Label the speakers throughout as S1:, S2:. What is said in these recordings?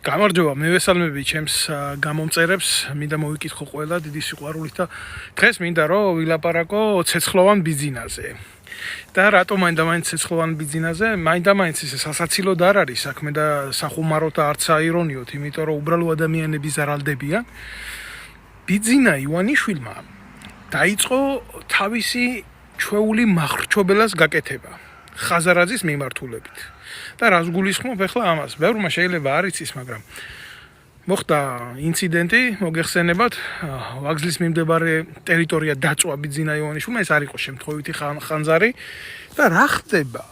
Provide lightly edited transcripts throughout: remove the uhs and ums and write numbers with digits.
S1: გამარჯობა, მივესალმები ჩემს გამომწერებს, მინდა მოვიკითხო ყველა დიდი სიყვარულით და დღეს მინდა რომ ვილაპარაკო ცეცხლოვან ბიძინაზე. და რატომ მაინდა-მაინც ცეცხლოვან ბიძინაზე? მაინდა-მაინც ეს სასაცილოდ არ არის საქმე და სახუმაროთ და არც აირონიოთ, იმიტომ რომ უბრალო ადამიანები ზარალდებიან. ბიძინა ივანიშვილმა დაიწყო თავისი ჩვეული მახრჩობელას გაკეთება ხაზარაძის მიმართულებით. და რას გულისხმობ ახლა ამას? ბევრმა შეიძლება არ იცის, მაგრამ მოხდა ინციდენტი, მოგეხსენებათ, ვაგზლის მიმდებარე ტერიტორია დაწვა ბიძინა ივანიშვილმა, ეს არ იყო შემთხვევითი ხანძარი და რა ხდება?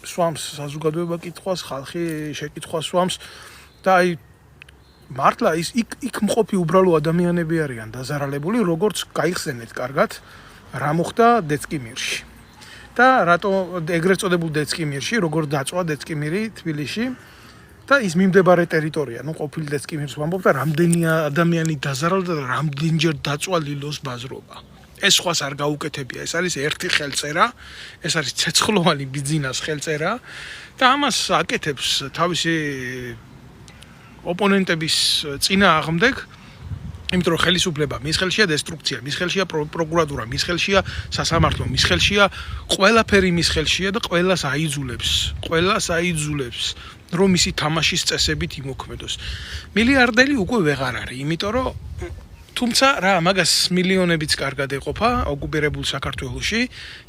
S1: სვამს საზოგადოება კითხვას, ხალხი შეკითხვას სვამს და აი მართლა იქ მყოფი უბრალო ადამიანები არიან დაზარალებული, როგორც გაიხსენეთ კარგად, რა მოხდა დეცკიმირში. და რატო ეგრეთ წოდებულ დეცკიმირში, როგორ დაწვა დეცკიმირი თბილისში და ის მიმდებარე ტერიტორია, ყოფილი დეცკიმირს ვამბობ და რამდენი ადამიანი დაზარალდა და რამდენჯერ დაწვა ლილოს ბაზრობა. ეს სხვას არ გაუკეთებია, ეს არის ერთი ხელწერა, ეს არის ცეცხლოვანი ბიძინას ხელწერა და ამას აკეთებს თავისი ოპონენტების წინააღმდეგ. იმიტომ რომ ხელისუფლება მის ხელშია დესტრუქცია, მის ხელშია პროკურატურა, მის ხელშია სასამართლო, მის ხელშია ყველაფერი მის ხელშია და ყველას აიძულებს, რომ მისი თამაშის წესებით იმოქმედოს. მილიარდელი უკვე ვეღარ არის, იმიტომ რომ თუმცა რა მაგას მილიონებიც კარგად ეყოფა ოკუპირებულ საქართველოში,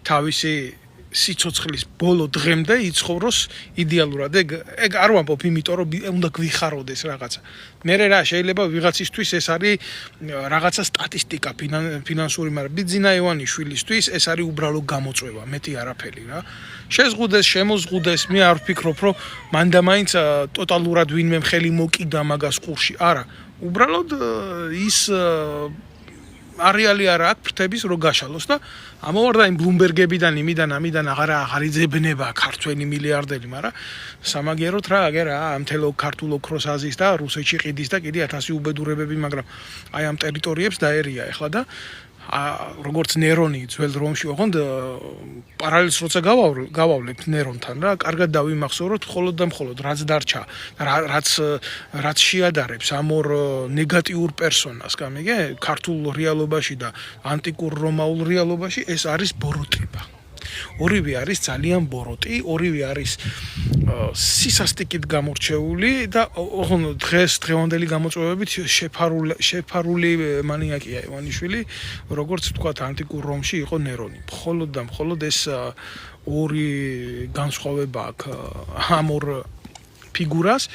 S1: თავისი სიცოცხლის ბოლო დღემდე იცხოვროს იდეალურად. ეგ არ ვამბობ, იმიტომ რომ უნდა გვიხაროდეს რაღაცა. მე რა შეიძლება ვიღაცისთვის ეს არის რაღაცა სტატისტიკა ფინანსური, მაგრამ ბიძინა ივანიშვილისთვის ეს არის უბრალო გამოწვევა, მეტი არაფერი რა. შეზღუდეს, შემოზღუდეს, მე არ ვფიქრობ, რომ მანდ-მაინც ტოტალურად ვინმე ხელი მოკიდა მაგას ყურში. არა, უბრალოდ ის არეალი არა აქვს ფრთების რო გაშალოს და ამოვარდა იმ ბლუმბერგებიდან ამიდან აღარ იძებნება ქართველი მილიარდელი, მაგრამ სამაგიეროდ რა აგერა ამთელო ქართულ ოქროს აზის და რუსეთში ყიდის და კიდე 1000 უბედურებები, მაგრამ აი ამ ტერიტორიებს დაერია ახლა და როგორც ნერონი ძველ რომში ოღონდ პარალელს როცა გავავლეთ ნერონთან რა, კარგად დავიმახსოვროთ მხოლოდ და მხოლოდ რაც დარჩა, რაც შეადარებს ამ ორ ნეგატიურ პერსონას, გამიგე, ქართულ რეალობაში და ანტიკურ რომაულ რეალობაში, ეს არის ბოროტება. ორივე არის ძალიან ბოროტი, ორივე არის სისასტიკით გამორჩეული და ოღონდ დღევანდელი გამოწვევებით შეფარული მანიაკია ივანიშვილი, როგორც ვთქვათ ანტიკურ რომში იყო ნერონი. მხოლოდ და მხოლოდ ეს ორი განსხვავება აქვს ამ ორ ფიგურას.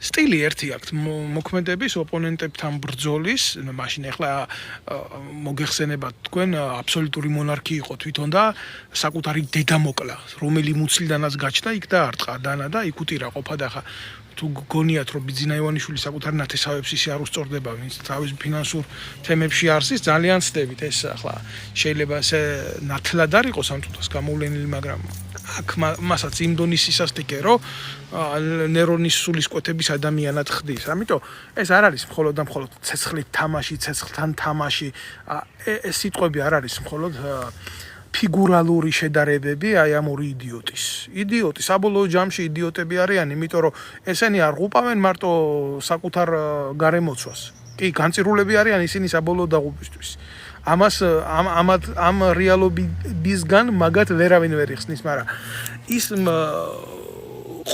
S1: სტილი ერთი აქვს მოქმედების ოპონენტებთან ბრძოლის, მაშინ ახლა მოგეხსენებათ თქვენ აბსოლუტური მონარქი იყო თვითონ და საკუთარი დედა მოკლა, რომელი მუცლიდანაც გაჩნდა იქ და არტყა დანა და იქ უტირა ყოფა და ხა თუ გონიათ რომ ბიძინა ივანიშვილი საკუთარ ნათესავებს ისე არ უსწორდება, ვინც თავის ფინანსურ თემებში არსის, ძალიან ცდებით ეს ახლა შეიძლება ესე ნათლად არ იყოს ამ თუთას გამოვლენილი, მაგრამ აქ მასაც იმ დონის სისასტიკე რომ ნერონის სულისკვეთების ადამიანად ხდის. ამიტომ ეს არ არის მხოლოდ და მხოლოდ ცეცხლით თამაში, ცეცხლთან თამაში. ეს სიტყვები არ არის მხოლოდ ფიგურალური შედარებები აი ამ ორი იდიოტი საბოლოო ჯამში იდიოტები არიან, იმიტომ რომ ესენი არ ღუპავენ მარტო საკუთარ გარემოცვას. კი, განწირულები არიან ისინი საბოლოო დაღუპვისთვის. ამ რეალობისგან მაგათ ვერავინ ვერ იხსნის, მაგრამ ის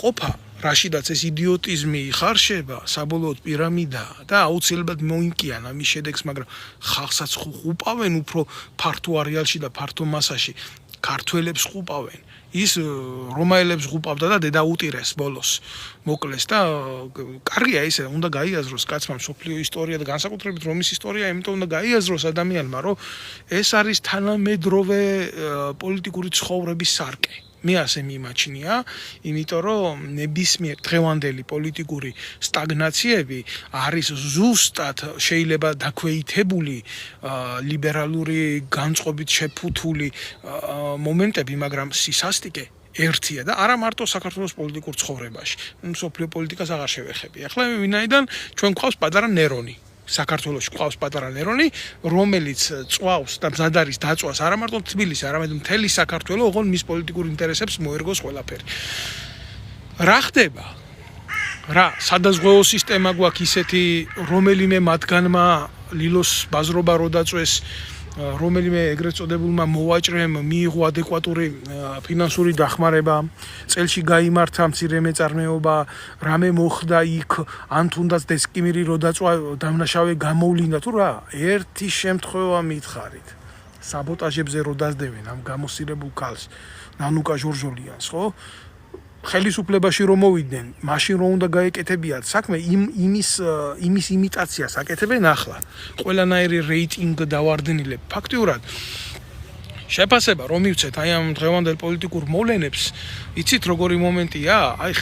S1: ყოფა რაშიდაც ეს იდიოტიზმი იხარშება, საბოლოოდ პირამიდა და აუცილებლად მოინკიან ამის შედეგს, მაგრამ ხალხსაც ხუპავენ უფრო ფართო არეალში და ფართო მასაში, ქართველებს ხუპავენ. ის რომაელებს ხუპავდა და დედა უტირეს ბოლოს მოკლეს და კარგია ისე, უნდა გაიაზროს კაცმა მსოფლიო ისტორია და განსაკუთრებით რომის ისტორია, იმიტომ უნდა გაიაზროს ადამიანმა, რომ ეს არის თანამედროვე პოლიტიკური ცხოვრების სარკე. მე ასე მიმაჩნია, იმიტომ რომ ნებისმიერ დღევანდელი პოლიტიკური სტაგნაციები არის ზუსტად შეიძლება დაქვეითებული ლიბერალური განწყობით შეფუთული მომენტები, მაგრამ სისასტიკე ერთია და არა მარტო საქართველოს პოლიტიკურ ცხოვრებაში. მსოფლიო პოლიტიკას აღარ შევეხები. ახლა ვინაიდან ჩვენ გვყავს პატარა ნერონი. საქართველოში ყავს პატარა ნერონი, რომელიც წვავს და მზად არის დაწვას არა მარტო თბილისი, არამედ მთელი საქართველო, ოღონდ მის პოლიტიკურ ინტერესებს მოერგოს ყველაფერი. რა ხდება? რა სადაზღვეო სისტემა გვაქვს ისეთი რომელიმე მათგანმა ლილოს ბაზრობა რო დაწვეს რომელიმე ეგრეთ წოდებულმა მოვაჭრემ მიიღო ადეკვატური ფინანსური დახმარება წელში გაიმართა მცირე მეწარმეობა რამე მოხდა იქ ან თუნდაც დესკიმირი რო დაწვა დამნაშავე გამოვლინდა თუ რა ერთი შემთხვევა მითხარით საბოტაჟებზე რო დაძდევენ ამ გამოსირებულ ქალს ნანუკა ჟორჟოლიანს ხო ხელისუფლებაში რომ მოვიდნენ, მაშინ რომ უნდა გაეკეთებიათ საქმე, იმის იმიტაციას აკეთებენ ახლა. ყველანაირი რეიტინგ დავარდნილებ. ფაქტიურად შეფასება რომ მივცეთ აი ამ დღევანდელ პოლიტიკურ მოვლენებს, იცით როგორი მომენტია? აი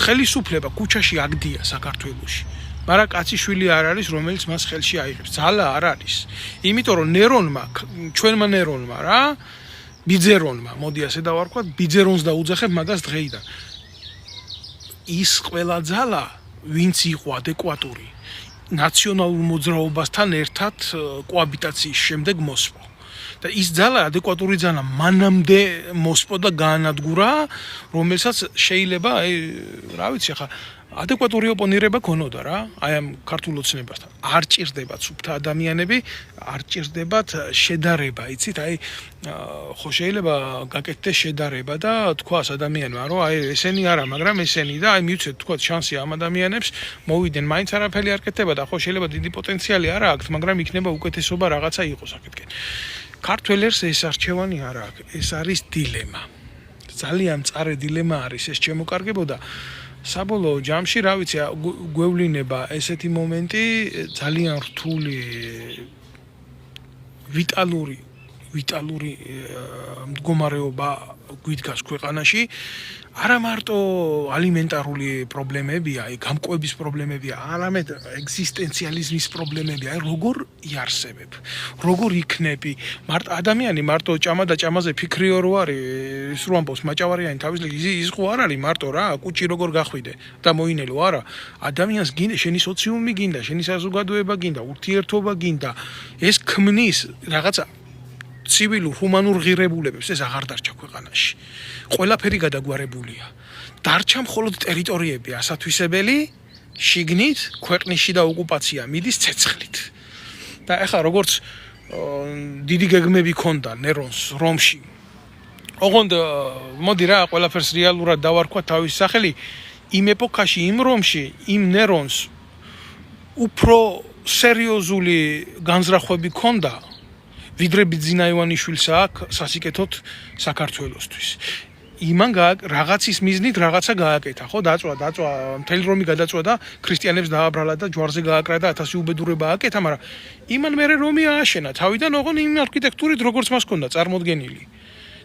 S1: ხელისუფლება ქუჩაში აგდია საქართველოში. მაგრამ კაციშვილი არ არის, რომელიც მას ხელში აიღებს. ძალა არ არის. იმიტომ რომ ნერონმა, ჩვენმა ნერონმა რა ბიძერონმა, მოდი ასე დავარქვათ, ბიძერონს დაუძახებ მაგას დღეიდან. ის ყველა ძალა, ვინც იყო ადეკვატური, ნაციონალურ მოძრაობასთან ერთად კოაბიტაციის შემდეგ მოსპო. და ის ძალა ადეკვატური ძალა მანამდე მოსპო და გაანადგურა, რომელსაც შეიძლება, რა ვიცი ახლა ადეკვატური ოპონირება ქონოდა რა, აი ამ ქართულ ოცნებასთან. არ ჭირდებათ სუფთა ადამიანები, არ ჭირდებათ შედარება, იცით, აი ხო შეიძლება გაკეთდეს შედარება და თქვას ადამიანმა, რომ აი ესენი არა, მაგრამ ესენი და აი მივცეთ თქვათ შანსი ამ ადამიანებს, მოვიდნენ, მაინც არაფერი არ კეთდება და ხო შეიძლება დიდი პოტენციალი არა აქვს, მაგრამ იქნება უკეთესობა რაღაცა იყოს აქეთკენ. ქართველებს ეს არჩევანი არ აქვს, ეს არის დილემა. ძალიან მწარე დილემა არის ეს შემოკარგებოდა. საბოლოო ჯამში, რა ვიცი, გვევლინება ესეთი მომენტი, ძალიან რთული ვიტალური მდგომარეობა გვიდგას ქვეყანაში. არა მარტო ალიმენტარული პრობლემებია, გამყვების პრობლემებია, არამედ ეგზისტენციალიზმის პრობლემებია, როგორ იარსებებ, როგორ იქნები. ადამიანი მარტო ჭამა და ჭამაზე ფიქრიო რო არის, ის რო ამბობს მაჭავარიანი თავის ის ხო არ არის მარტო რა, კუჭი როგორ გახვიდე და მოინელო, არა. ადამიანს გინდა, შენი სოციუმი გინდა, შენი საზოგადოება გინდა, ურთიერთობა გინდა. ეს ქმნის რაღაცა ცივილურ ჰუმანურ ღირებულებებს, ეს აღარ დარჩა ქვეყანაში. ყველაფერი გადაგვარებულია. დარჩა მხოლოდ ტერიტორიები ასათვისებელი, შიგნით, ქვეყნის შიდა ოკუპაცია მიდის ცეცხლით. და ეხლა როგორც დიდი გეგმები ქონდა ნერონს რომში. ოღონდ მოდი რა, ყველაფერს რეალურად დავარქვა თავის სახელი, იმ ეპოქაში, იმ რომში, იმ ნერონს უფრო სერიოზული განზრახვები ქონდა, ვიდრე ბიძინა ივანიშვილს აქვს სასიკეთოდ საქართველოსთვის. იმან რაღაცის მიზნით რაღაცა გააკეთა, ხო, დაწვა, მთელი რომი გადაწვა და ქრისტიანებს დააბრალა და ჯვარზე გააკრა და 1000 უბედურება აკეთა, მაგრამ იმან მერე რომი ააშენა, თავიდან ოღონ იმ არქიტექტურით, როგორც მას ჰქონდა წარმოდგენილი.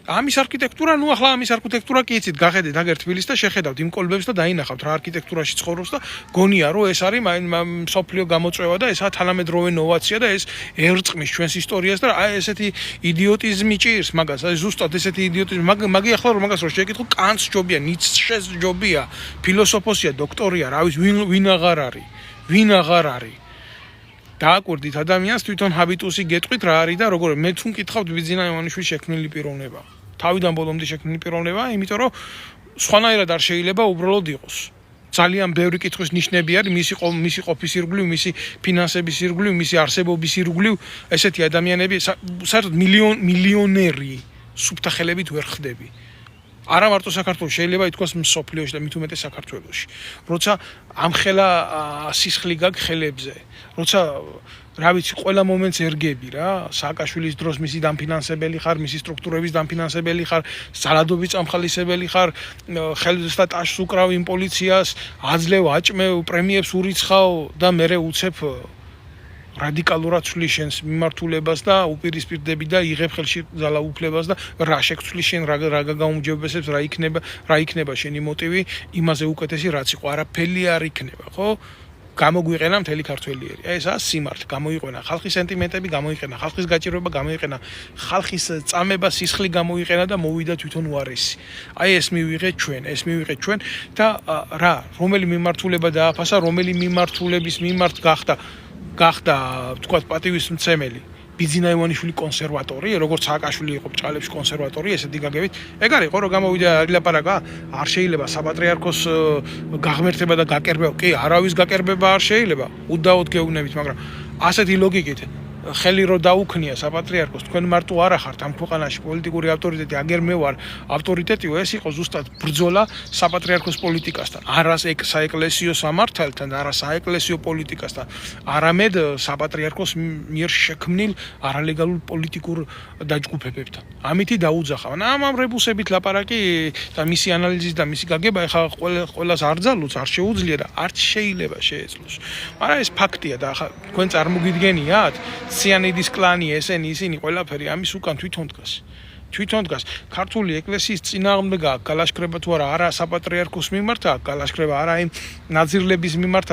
S1: ამის არქიტექტურა, ნუ ახლა ამის არქიტექტურა კი იცით, გახედეთ აგერ თბილისს და შეხედავთ იმ კოლბებს და დაინახავთ რა არქიტექტურაში ცხოვრობს და გონია რომ ეს არის სოფლიო გამოწვევა და ესაა თანამედროვე ნოვაცია და ეს ერწყმის ჩვენს ისტორიას და აი ესეთი იდიოტიზმი ჭირს მაგას, აი ზუსტად ესეთი იდიოტიზმი, მაგი ახლა რომ მაგას რო შეკითხო, კანტს ჯობია, ნიცშეს ჯობია, ფილოსოფოსია, დოქტორია, რა ვიცი, ვინ აღარ არის. დააკვირდით ადამიანს თვითონ ჰაბიტუსი გეტყვით რა არის და როგორ მე თუ მკითხავთ ბიძინა ივანიშვილის შექმნილი პიროვნება. თავიდან ბოლომდე შექმნილი პიროვნება, იმიტომ რომ სხვანაირად არ შეიძლება უბრალოდ იყოს. ძალიან ბევრი კითხვის ნიშნები არის მისი ყოფის ირგვლივ, მისი ფინანსების ირგვლივ, მისი არსებობის ირგვლივ, ესეთი ადამიანები საერთოდ მილიონერი სუფთა ხელებით ვერ ხდები. არა მარტო საქართველოს, შეიძლება ითქვას მსოფლიოში და მით უმეტეს საქართველოში. როცა ამხელა სისხლი გაქვს ხელებზე, როცა რა ვიცი, ყველა მომენტს ერგები რა, სააკაშვილის დროს მისი დამფინანსებელი ხარ, მისი სტრუქტურების დამფინანსებელი ხარ, სალადობის წამხალისებელი ხარ, ხელს და ტაშს უკრავ იმ პოლიციას, აძლევ, აჭმევ, პრემიებს ურიცხავ და მერე უცებ რადიკალურად ცვლის შენს მიმართულებას და უპირისპირდები და იღებ ხელში ძალაუფლებას და რა შეგცვლის შენ რა გაგაუმჯობესებს, რა იქნება შენი მოტივი, იმაზე უკეთესი რაც იყო, არაფერი არ იქნება, ხო? გამოგვიყენა მთელი ქართველიერი. აი ესაა სიმართლე, გამოიყენა ხალხის სენტიმენტები, გამოიყენა ხალხის გაჭირვება, გამოიყენა ხალხის წამება, სისხლი გამოიყენა და მოვიდა თვითონ უარესი. აი ეს მივიღეთ ჩვენ და რა, რომელი მიმართულება დააფასა, რომელი მიმართულების მიმართ გახდა თქვათ პატივის მცემელი. ბიძინა ივანიშვილი კონსერვატორი, როგორც სააკაშვილი იყო ბრჭყალებში კონსერვატორი, ესეთი გაგებით. ეგ არ იყო, რომ გამოვიდა ილაპარაკა, არ შეიძლება საპატრიარქოს გაღმერთება და გაკერბება. კი, არავის გაკერბება არ შეიძლება. უდაოდ გეუბნებით, მაგრამ ასეთი ლოგიკით ხელი რო დაუქნია საპატრიარქოს, თქვენ მარტო არ ახართ ამ ქვეყანაში პოლიტიკური ავტორიტეტი, აგერ მე ვარ ავტორიტეტიო, ეს იყო ზუსტად ბრძოლა საპატრიარქოს პოლიტიკასთან, არა საეკლესიო სამართალთან, არა საეკლესიო პოლიტიკასთან, არამედ საპატრიარქოს მიერ შექმნილ არალეგალურ პოლიტიკურ დაჯგუფებებთან. ამითი დაუძახავ. ამ რებუსებით ლაპარაკი და მისი ანალიზის და მისი გაგება ეხლა ყველას არ ძალუც, არ შეუძლია და არ შეიძლება შეეძლოს. მაგრამ ეს ფაქტია და ახლა თქვენ წარმოგიდგენიათ სიანიდის კლანი ესენი ისინი ყველაფერი ამის უკან თვითონ დგას. ქართული ეკლესიის წინააღმდეგა გალაშქრება თუ არა საპატრიარქოს მიმართ გალაშქრება, არა იმ ნაძირლების მიმართ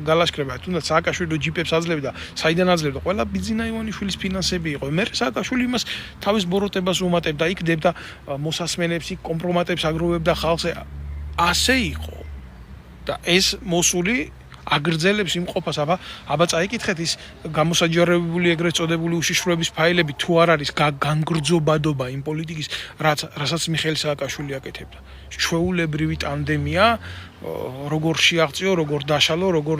S1: გალაშქრება, თუნდაც სააკაშვილი ჯიპებს აძლევდა, საიდან აძლევდა, ყველა ბიძინა ივანიშვილის ფინანსები იყო. მე სააკაშვილი იმას თავის ბოროტებას უმატებდა, იქ დებდა მოსასმენებს, იქ კომპრომატებს აგროვებდა ხალხს. ასე იყო. და ეს მოსული აგრძელებს იმყოფას, აბა წაიკითხეთ ის გამოსაჯაროებული ეგრეთ წოდებული უშიშროების ფაილები თუ არ არის განგრძობადობა იმ პოლიტიკის, რასაც მიხეილ სააკაშვილი აკეთებდა. ჩვეულებრივი ტანდემია, როგორ შეაღწიო, როგორ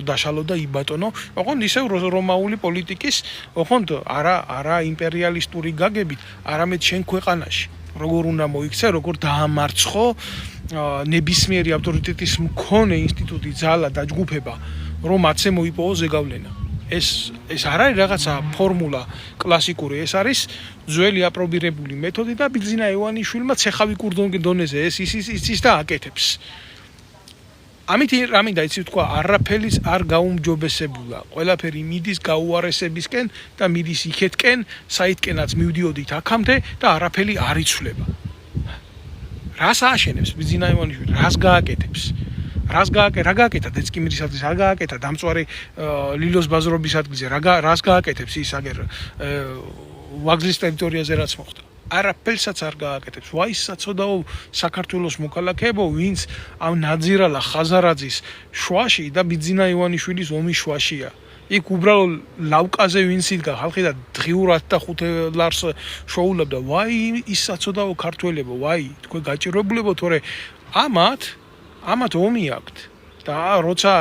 S1: დაშალო და იბატონო, ოღონდ ისევ რომაული პოლიტიკის, ოღონდ არა იმპერიალისტური გაგებით, არამედ შენ ქვეყანაში. როგორ უნდა მოიქცე, როგორ დაამარცხო ნებისმიერი ავტორიტეტის მქონე ინსტიტუტი, ძალა და ჯგუფება, რომ მათზე მოიპოვო ზეგავლენა. ეს არ არის რაღაცა ფორმულა კლასიკური, ეს არის ძველი აპრობირებული მეთოდი და ბიძინა ივანიშვილმა ცეხავი კურდონზე ეს იცის და აკეთებს. ამით რამინდა იცი თქვა, არაფერიც არ გაუმჯობესებულა. ყველაფერი მიდის გაუარესებისკენ და მიდის იქეთკენ, საითკენაც მივდიოდით აქამდე და არაფერი არ იცვლება. რას ააშენებს ბიძინა ივანიშვილი? რას გააკეთებს? რა გააკეთა დეცკიმირისათვის, რა გააკეთა დამწვარი ლილოს ბაზრობის ადგილზე, რას გააკეთებს ის აგერ ვაგზლის ტერიტორიაზე რაც მოხდა? არაფერსაც არ გააკეთებს. ვაი საწოდაო საქართველოს მოქალაქეებო, ვინც ამ ნაძირალა ხაზარაძის შუაში და ბიძინა ივანიშვილის ომის შუაშია. იქ უბრალოდ ლავკაზე ვინც იდგა ხალხი და დღიურად და ხუთელარს შოულებდა. ვაი ის საწოდაო ქართველებო, ვაი თქვენ გაჭირვებულებო, თორე ამათ ომი აქვთ და როცა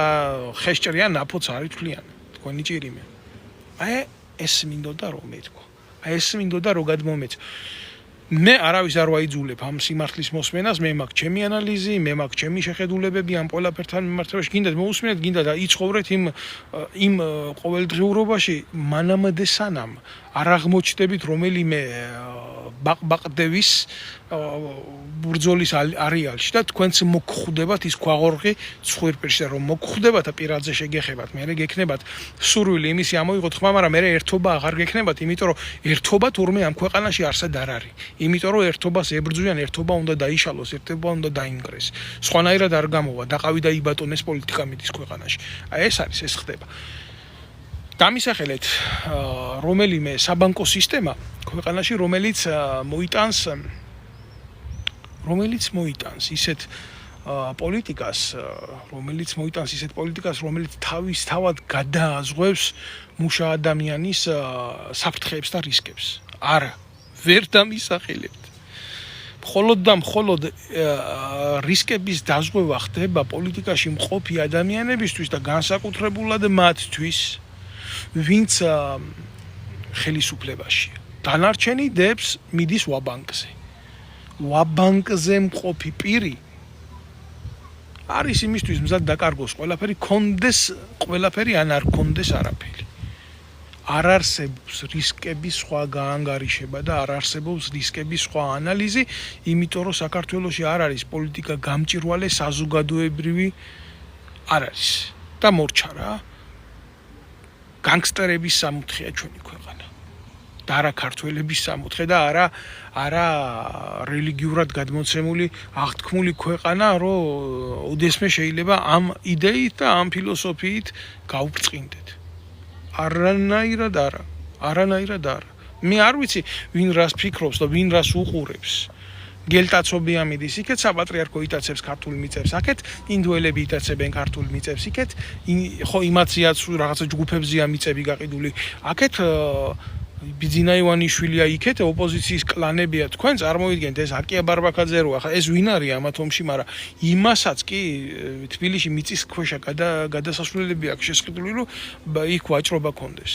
S1: ხეშჭრიან ნაფოც არ ითვლიან თქვენი ჭირიმე. ეს მინდოდა რომ მეთქვა. ეს მინდოდა რომ გადმომეც. მე არავის არ ვაიძულებ ამ სიმართლის მოსმენას, მე მაქვს ჩემი ანალიზი, მე მაქვს ჩემი შეხედულებები ამ ყველაფერთან მიმართებაში. გინდათ მოусმინეთ, გინდა და იცხოვრეთ იმ ყოველდღიურობაში, მანამდე სანამ არ აღმოჩნდებით რომელიმე ბაყდევის ბურძოლის არეალში და თქვენც მოგხვდებათ ის ქვაღორღი ცხვირპირში, რომ მოგხვდებათ და პირადზე შეგეხებათ, მერე გექნებათ სურვილი იმისი ამოიღოთ ხმა, მაგრამ მერე ერთობა აღარ გექნებათ, იმიტომ რომ ერთობა თურმე ამ ქვეყანაში არსად არ არის. იმიტომ რომ ერთობას ებრძვიან, ერთობა უნდა დაიშალოს, ერთობა უნდა დაინგრეს. სხვანაირად არ გამოვა, დაყავი და იბატონეს პოლიტიკა მიდის ქვეყანაში. ეს არის, ეს ხდება. დამისახელეთ რომელიმე საბანკო სისტემა ქვეყანაში, რომელიც მოიტანს ისეთ პოლიტიკას, რომელიც თავისთავად გადააზღვევს მუშა ადამიანის საფრთხეებს და რისკებს. არა, ვერ დამისახელებთ. მხოლოდ რისკების დაზღვევა ხდება პოლიტიკაში მყოფი ადამიანებისთვის და განსაკუთრებულად მათთვის, ვინც ხელისუფლებაშია. დანარჩენი დებს მიდის ვაბანკზე. ვაბანკზე მყოფი პირი არის იმისთვის მზად დაკარგოს ყველაფერი, კონდეს ყველაფერი ან არ კონდეს არაფერი. არ არსებობს რისკების სხვა გაანგარიშება და არ არსებობს რისკების სხვა ანალიზი, იმიტომ რომ საქართველოში არ არის პოლიტიკა გამჭირვალე, საზოგადოებრივი არ არის და მორჩა რა. განგსტერების სამოთხეა ჩვენი ქვეყანა და არა ქართველების სამოთხე და არა რელიგიურად გადმოცემული აღთქმული ქვეყანა, რომ ოდესმე შეიძლება ამ იდეით და ამ ფილოსოფიით გავბრწყინდეთ. არანაირად არა. მე არ ვიცი ვინ რას ფიქრობს და ვინ რას უყურებს. გელტაცობი ამიდის იქეთ საპატრიარქო იტაცებს ქართულ მიწებს, აქეთ ინდოელები იტაცებენ ქართულ მიწებს, იქეთ ხო იმაციაც რაღაცა ჯგუფებზეა მიწები გაყიდული, აქეთ ბიძინა ივანიშვილია იქეთ ოპოზიციის კლანებია თქვენ წარმოიდგენთ ეს აკია ბარბაკაძე რო ახლა ეს ვინ არის ამათ ომში მაგრამ იმასაც კი თბილისში მიწის ქვეშა გადასასვლელები აქვს შესყიდული რომ იქ ვაჭრობა კონდეს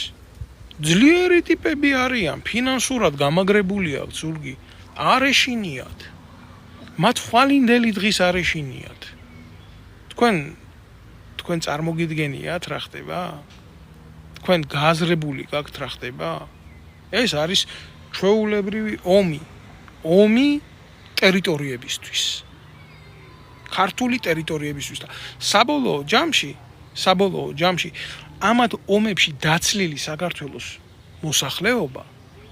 S1: ძლიერი ტიპები არიან ფინანსურად გამაგრებული აქვს ზურგი არ ეშინიათ მათ ხვალინდელი დღის არ ეშინიათ თქვენ წარმოგიდგენიათ რა ხდება თქვენ გააზრებული გაქვთ რა ხდება ეს არის ჩვეულებრივი ომი ტერიტორიებისთვის ქართული ტერიტორიებისთვის და საბოლოო ჯამში ამათ ომებში დაცლილი საქართველოს მოსახლეობა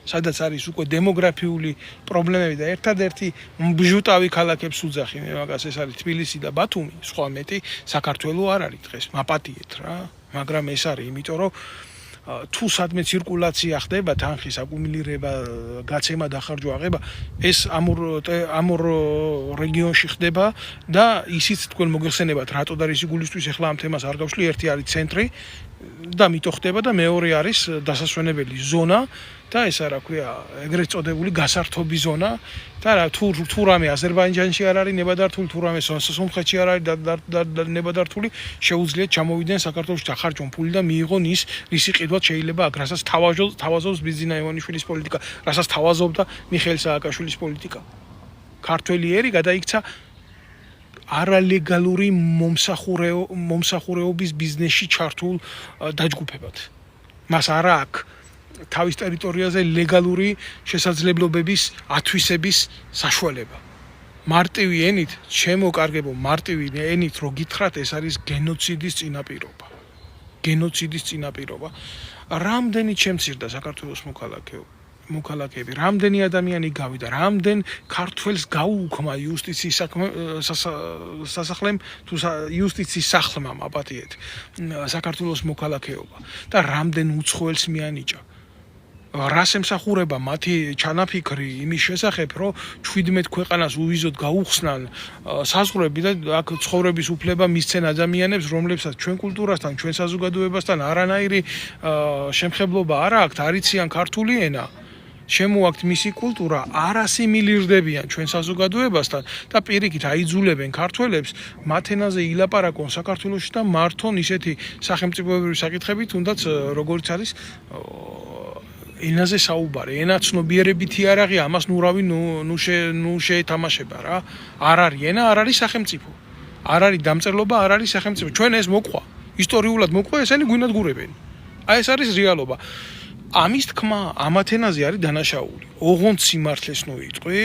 S1: სადაც არის უკვე დემოგრაფიული პრობლემები და ერთადერთი ბჟუტავი ქალაქებს უძახი მე მაგას ეს არის თბილისი და ბათუმი სხვა მეტი საქართველოს არ არის დღეს მაპატიეთ რა მაგრამ ეს არის იმიტომ რომ თუ სადმე ცირკულაცია ხდება თანხის აკუმულირება გაცემა დახარჯვა აღება ეს ამორ რეგიონში ხდება და ისიც თქვენ მოგეხსენებათ რატო და რისი გულისთვის ახლა ამ თემას არ გავშლი ერთი არის ცენტრი და მითო ხდება და მეორე არის დასასვენებელი ზონა და ეს რა ქვია ეგრეთ წოდებული გასართობი ზონა და რა თუ რამე აზერბაიჯანში არ არის ნებადართული თუ რამე სომხეთში არ არის ნებადართული შეუძლიათ ჩამოვიდნენ საქართველოში დახარჯონ ფული და მიიღონ ის რისი ყიდვად შეიძლება აქ რასაც თავაზობს ბიძინა ივანიშვილის პოლიტიკა რასაც თავაზობდა მიხეილ სააკაშვილის პოლიტიკა ქართველი ერი გადაიქცა არალეგალური მომსახურეობის ბიზნესში ჩართულ დაჯგუფებად მას არა აქვს თავის ტერიტორიაზე ლეგალური შესაძლებლობების ათვისების საშუალება. მარტივი ენით, ჩემო კარგებო, მარტივი ენით რო გითხრათ, ეს არის გენოციდის წინაპირობა. გენოციდის წინაპირობა. რამდენი შემცირდა საქართველოს მოქალაქეები, რამდენი ადამიანი გავიდა, რამდენ ქართველს გაუუქმა იუსტიციის სასახლემ თუ იუსტიციის სახლმა აპატიეთ საქართველოს მოქალაქეობა და რამდენ უცხოელს მიანიჭა. რას ემსახურება მათი ჩანაფიქრი იმის შესახებ, რომ 17 ქვეყანას უვიზოდ გაუხსნან საზღვრები და აქ ცხოვრების უფლება მისცენ ადამიანებს, რომლებსაც ჩვენ კულტურასთან, ჩვენ საზოგადოებასთან არანაირი შემხებლობა არ აქვთ, არიციან ქართული ენა. შემოაქვთ მისი კულტურა, არ ასიმილირდებიან ჩვენ საზოგადოებასთან და პირიქით აიძულებენ ქართველებს მათ ენაზე ილაპარაკონ საქართველოში და მართონ ისეთი სახელმწიფოებრივი საკითხები, თუნდაც როგორც არის ენაზე საუბარი, ენა ცნობიერებითი არ არის, ამას ნუ შეეთამაშება რა. არ არის ენა, არ არის სახელმწიფო. არ არის დამწერლობა, არ არის სახელმწიფო. ჩვენ ეს მოყვა, ისტორიულად მოყვა, ესენი გვინადგურებენ. აი ეს არის რეალობა. ამის თქმა ამათ ენაზე არის დანაშაული. ოღონდ სიმართლეს ნუ იტყვი,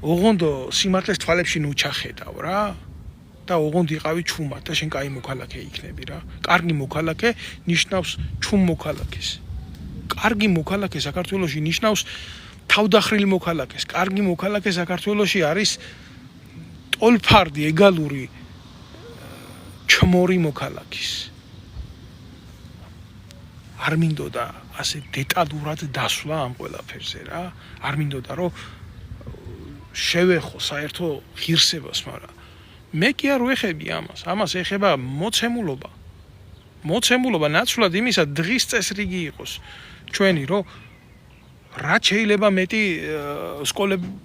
S1: ოღონდ სიმართლეს თვალებში ნუ ჩახედავ რა. და ოღონდ იყავი ჩუმად და შენ კაი მოქალაქე იქნები რა. კარგი მოქალაქე ნიშნავს ჩუმ მოქალაქეს. კარგი მოქალაქე საქართველოში ნიშნავს თავდახრილი მოქალაქეს. კარგი მოქალაქე საქართველოში არის ტოლფარდი ეგალური ჩმორი მოქალაქის. არ მინდოდა ასე დეტალურად დასვლა ამ ყველაფერზე რა. არ მინდოდა რომ შევეხო საერთო ღირსებას, მაგრამ მე კი არ ვეხები ამას. ამას ეხება მოცემულობა. მოცემულობა ნაცვლად იმისა დღის წესრიგი იყოს. ჩვენი რომ რაც შეიძლება მეტი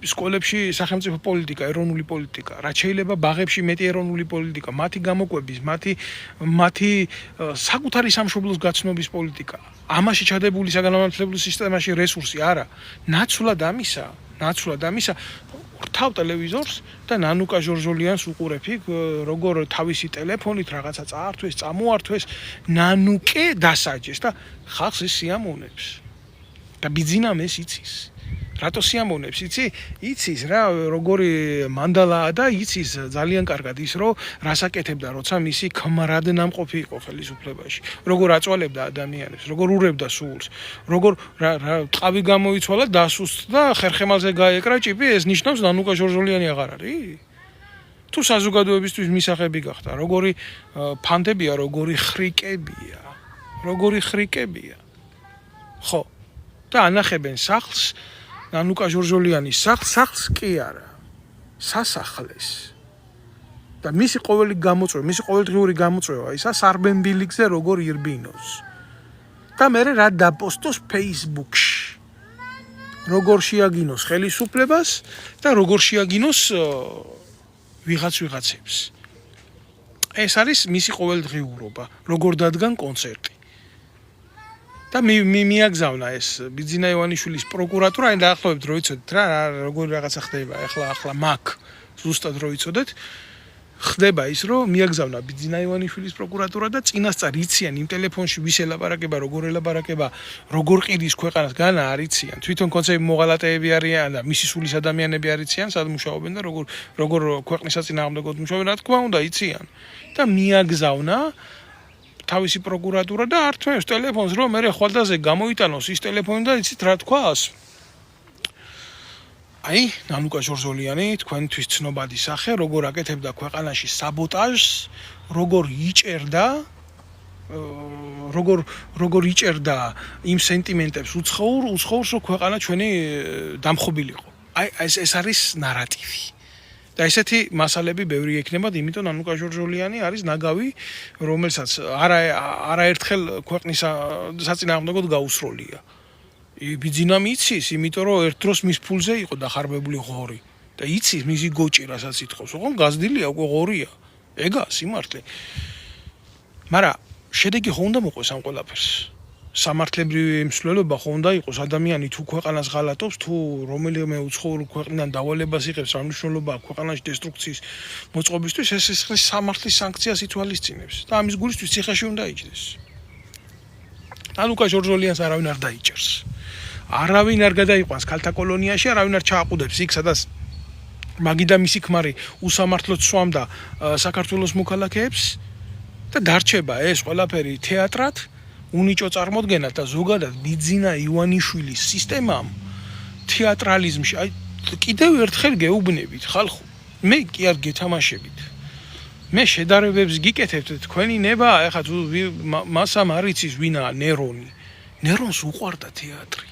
S1: სკოლებში სახელმწიფო პოლიტიკა, ეროვნული პოლიტიკა, რაც შეიძლება ბაღებში მეტი ეროვნული პოლიტიკა, მათი გამოკვების, მათი საკუთარი სამშობლოს გაცნობის პოლიტიკა. ამაში ჩადებული საგანმანათლებლო სისტემაში რესურსი არა. ნაცვლად ამისა ვრთავ ტელევიზორს და ნანუკა ჟორჟოლიანს უყურებ იქ როგორ თავისი ტელეფონით რაღაცა წაართვეს, წამოართვეს, ნანუკე დასაჯეს და ხალხს ის სიამოვნებს. და ბიძინამ ეს იცის. რატო სიამოვნებს იცის რა როგორი მანდალაა და იცის ძალიან კარგად ის რომ რასაკეთებდა როცა მისი ქმრად ნამყოფი იყო ხელისუფლებაში. როგორ აწვალებდა ადამიანებს, როგორ ურევდა სულს, როგორ ტყავი გამოიცვალა დასუსტ და ხერხემალზე გაეკრა ჭიპი, ეს ნიშნავს ნანუკა ჟორჟოლიანი აღარ არის? თუ საზოგადოებისთვის მისაღები გახდა, როგორი ფანდებია, როგორი ხრიკებია. ხო. და ანახებენ სახლს ნანუკა ჟორჟოლიანის სახლს კი არა. სასახლეს. და მისი ყოველდღიური გამოწვევა ისა სარბენბილიკზე როგორ ირბინოს. და მე რა დაპოსტოს Facebook-ში. როგორ შეაგინოს ხელისუფლებას და როგორ შეაგინოს ვიღაცებს. ეს არის მისი ყოველდღიურობა, როგორ დადგან კონცერტი. და მიაგზავნა ეს ბიძინა ივანიშვილის პროკურატურა, აი დაახლოებით რო იცოდეთ რა როგორი რაღაცა ხდება, ახლა მაგ ზუსტად რო იცოდეთ, ხდება ის რომ მიაგზავნა ბიძინა ივანიშვილის პროკურატურა და წინასწარ იციან იმ ტელეფონში ვის ელაპარაკება, როგორ ელაპარაკება, როგორ ყიდის ქვეყანას განა არ იციან. თვითონ კონცერტი მოღალატეები არიან და მისი სულის ადამიანები არიციან, სად მუშაობენ და როგორ ქვეყნის საწინააღმდეგოდ მუშაობენ, რა თქმა უნდა იციან. და მიაგზავნა თავისი პროკურატურა და ართმევს ტელეფონს რომ მე ხვალდაზე გამოიტანოს ის ტელეფონი და იცით რა თქვას. აი, ნანუკა ჟორჟოლიანი, თქვენთვის ცნობადი სახე, როგორ აკეთებდა ქვეყანაში საბოტაჟს, როგორ იჭერდა იმ სენტიმენტებს უცხოურს, რომ ქვეყანა ჩვენი დამხობილიყო. აი, ეს არის ნარატივი. და ესეთი მასალები ბევრი ექნებათ, იმიტომ ნანუკა ჟორჟოლიანი არის ნაგავი, რომელსაც არაერთხელ ქვეყნის საწინააღმდეგოდ გაუსროლია. ბიძინა მიცის, იმიტომ რომ ერთ დროს მის ფულზე იყო დახარბებული ღორი და იცის მისი გოჭი რასაც ითხოვს, ოღონდ გაზრდილია უკვე ღორია. ეგა სიმართლე. მაგრამ შედეგი ხო უნდა მოყვეს ამ ყველაფერს. სამართლებრივი მსვლელობა ხო უნდა იყოს, ადამიანი თუ ქვეყანას ღალატობს, თუ რომელიმე უცხოურ ქვეყნიდან დავალებას იღებს, რა მნიშვნელობა აქვს ქვეყანაში დესტრუქციის მოწყობისთვის, ეს სამართლის სანქციას ითვალისწინებს და ამის გულისთვის ციხეში უნდა იჯდეს. ნანუკა ჟორჟოლიანს არავინ არ დაიჭერს. არავინ არ გადაიყვანს ქალთა კოლონიაში, არავინ არ ჩააყუდებს იქ, სადაც მაგი და მისი ქმარი უსამართლოდ სვამდა საქართველოს მოქალაქეებს და დარჩება ეს ყველაფერი თეატრად, უნიჭო წარმოდგენად და ზოგადად ბიძინა ივანიშვილის სისტემამ თეატრალიზმში, აი კიდევ ერთხელ გეუბნებით ხალხო, მე კი არ გეთამაშებით. მე შედარებებს გიკეთებთ თქვენი ნება, ეხლა თუ მასამ არ იცის ვინაა ნერონი. ნერონს უყვარდა თეატრი.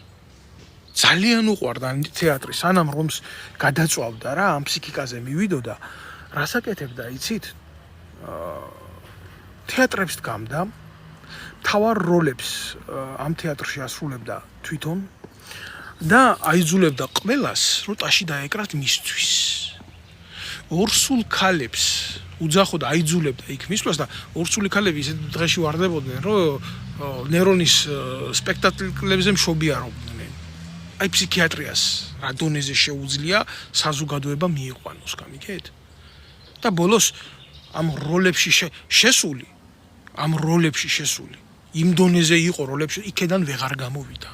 S1: ძალიან უყვარდა თეატრი, სანამ რომს გადაწვავდა რა, ამ ფსიქიკაზე მივიდოდა, რას აკეთებდა, იცით? თეატრებს დგამდა, თავარ როლებს ამ თეატრში ასრულებდა თვითონ და აიძულებდა ყველას, რომ ტაში დაეკრათ მისთვის. ორსულ ქალებს უძახოდა, აიძულებდა იქ მისვლას და ორსული ქალები ისეთ დღეში ვარდებოდნენ, რომ ნერონის სპექტაკლებზე მშობიარობდნენ. აი ფსიქიატრიას რა დონეზე შეუძლია საზოგადოება მიიყვანოს, გამიგეთ? და ბოლოს ამ როლებში შესული იმ დონეზე იყო როლებში, იქედან ვეღარ გამოვიდა.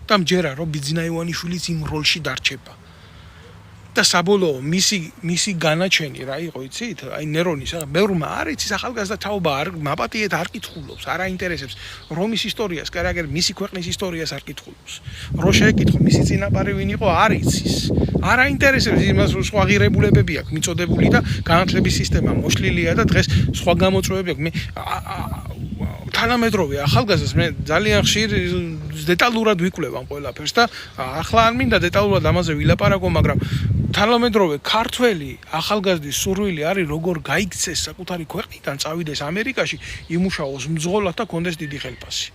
S1: და მჯერა რომ ბიძინა ივანიშვილიც იმ როლში დარჩება. და საბოლოო მისი განაჩენი რა იყო, იცით? აი ნერონის, ბევრმა არ იცის ახალგაზრდა თაობა არ მაპატიეთ არ კითხულობს, არ აინტერესებს რომის ისტორიას, კარაგერ მისი ქვეყნის ისტორიას არ კითხულობს. რო შეეკითხო მისი წინაპარი ვინ იყო, არ იცის. არ აინტერესებს, იმას სხვა ღირებულებები აქვს მიწოდებული და განათლების სისტემა მოშლილია და დღეს სხვა გამოწვევები აქვს. მე თანამედროვე ახალგაზრდას მე ძალიან ხშირ დეტალურად ვიკვლევ ამ ყველაფერს და ახლა არ მინდა დეტალურად ამაზე ვილაპარაკო, მაგრამ თანამედროვე ქართველი ახალგაზრდის სურვილი არის როგორ გაიქცეს საკუთარი ქვეყნიდან, წავიდეს ამერიკაში, იმუშაოს მძღოლად და კონდეს დიდი ხელფასი.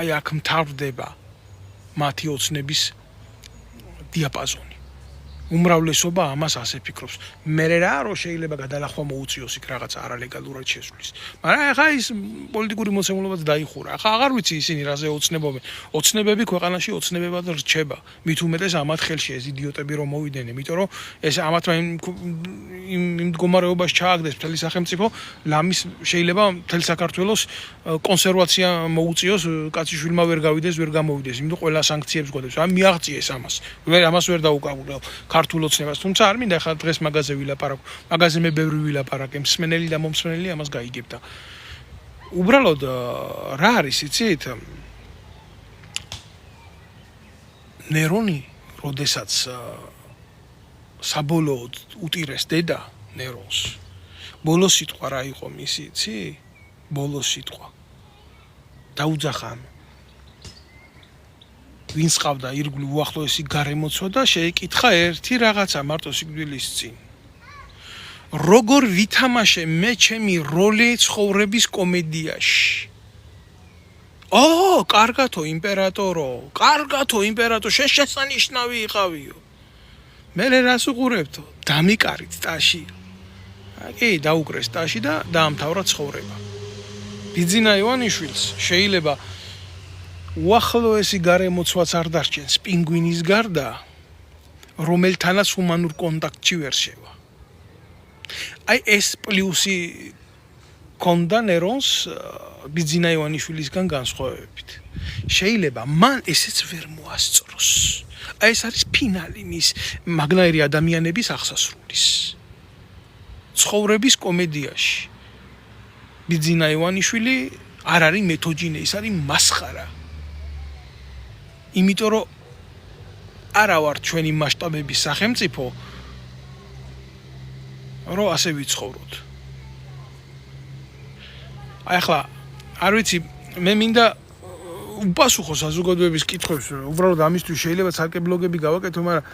S1: აი აქ მთავრდება მათი ოცნების დიაპაზონი. უმრავლესობა ამას ასე ფიქრობს. მე რა რომ შეიძლება გადალახვა მოუწიოს იქ რაღაც არალეგალურად შესვლის. მაგრამ ახლა ის პოლიტიკური მოცემულობაც დაიხურა. ახლა აღარ ვიცი ისინი რაზე ოცნებობენ. ოცნებები ქვეყანაში ოცნებებად რჩება. მით უმეტეს ამათ ხელში ეს იდიოტები რომ მოვიდნენ, იმიტომ რომ ეს ამათმა იმ მდგომარეობაში ჩააგდეს მთელი სახელმწიფო, ლამის შეიძლება მთელი საქართველოს კონსერვაცია მოუწიოს, კაციშვილმა ვერ გავიდეს, ვერ გამოვიდეს, იმიტომ ყველა სანქციებს გვადებს. ამ მიაღწიეს ამას. ამას ვერ დაუკავებელ. ქართულ ოცნებას, თუმცა არ მინდა ახლა დღეს მაგაზე ვილაპარაკო. მაგაზე მე ბევრი ვილაპარაკე, მსმენელი და მომსმენელი ამას გაიგებდა. უბრალოდ რა არის, იცით? ნერონი, როდესაც საბოლოოდ უტირეს დედა ნერონს, ბოლო სიტყვა რა იყო მისი, იცი? ბოლო სიტყვა. დაუძახა ვინც ყავდა ირგვლივ უახლოესი გარემოცვა და შეეკითხა ერთი რაღაცა მარტო სიკვდილის წინ. როგორ ვითამაშე მე ჩემი როლი ცხოვრების კომედიაში? კარგათო იმპერატორო, შესანიშნავი იყავიო. მე რას უყურებთო? დამიკარით ტაში. კი, დაუკრეს ტაში და დაამთავრა ცხოვრება. ბიძინა ივანიშვილს შეიძლება უახლოესი გარემოცვაც არ დარჩენს პინგვინის გარდა, რომელთანაც ჰუმანურ კონტაქტში ვერ შევა. აი ეს პლუსი კონდა ნერონს ბიძინა ივანიშვილისგან განსხვავებით. შეიძლება მან ესეც ვერ მოასწროს. აი ეს არის ფინალი მის მაგნაირი ადამიანების აღსასრულის. ცხოვრების კომედიაში. ბიძინა ივანიშვილი არ არის მეთოჯინე, ის არის მასხარა. იმიტომ რომ არა ვარ ჩვენი მასშტაბების სახელმწიფო, რომ ასე ვიცხოვროთ. აი ახლა არ ვიცი, მე მინდა უპასუხო საზოგადოების კითხვებს, უბრალოდ ამისთვის შეიძლება სარკე-ბლოგები გავაკეთო, მაგრამ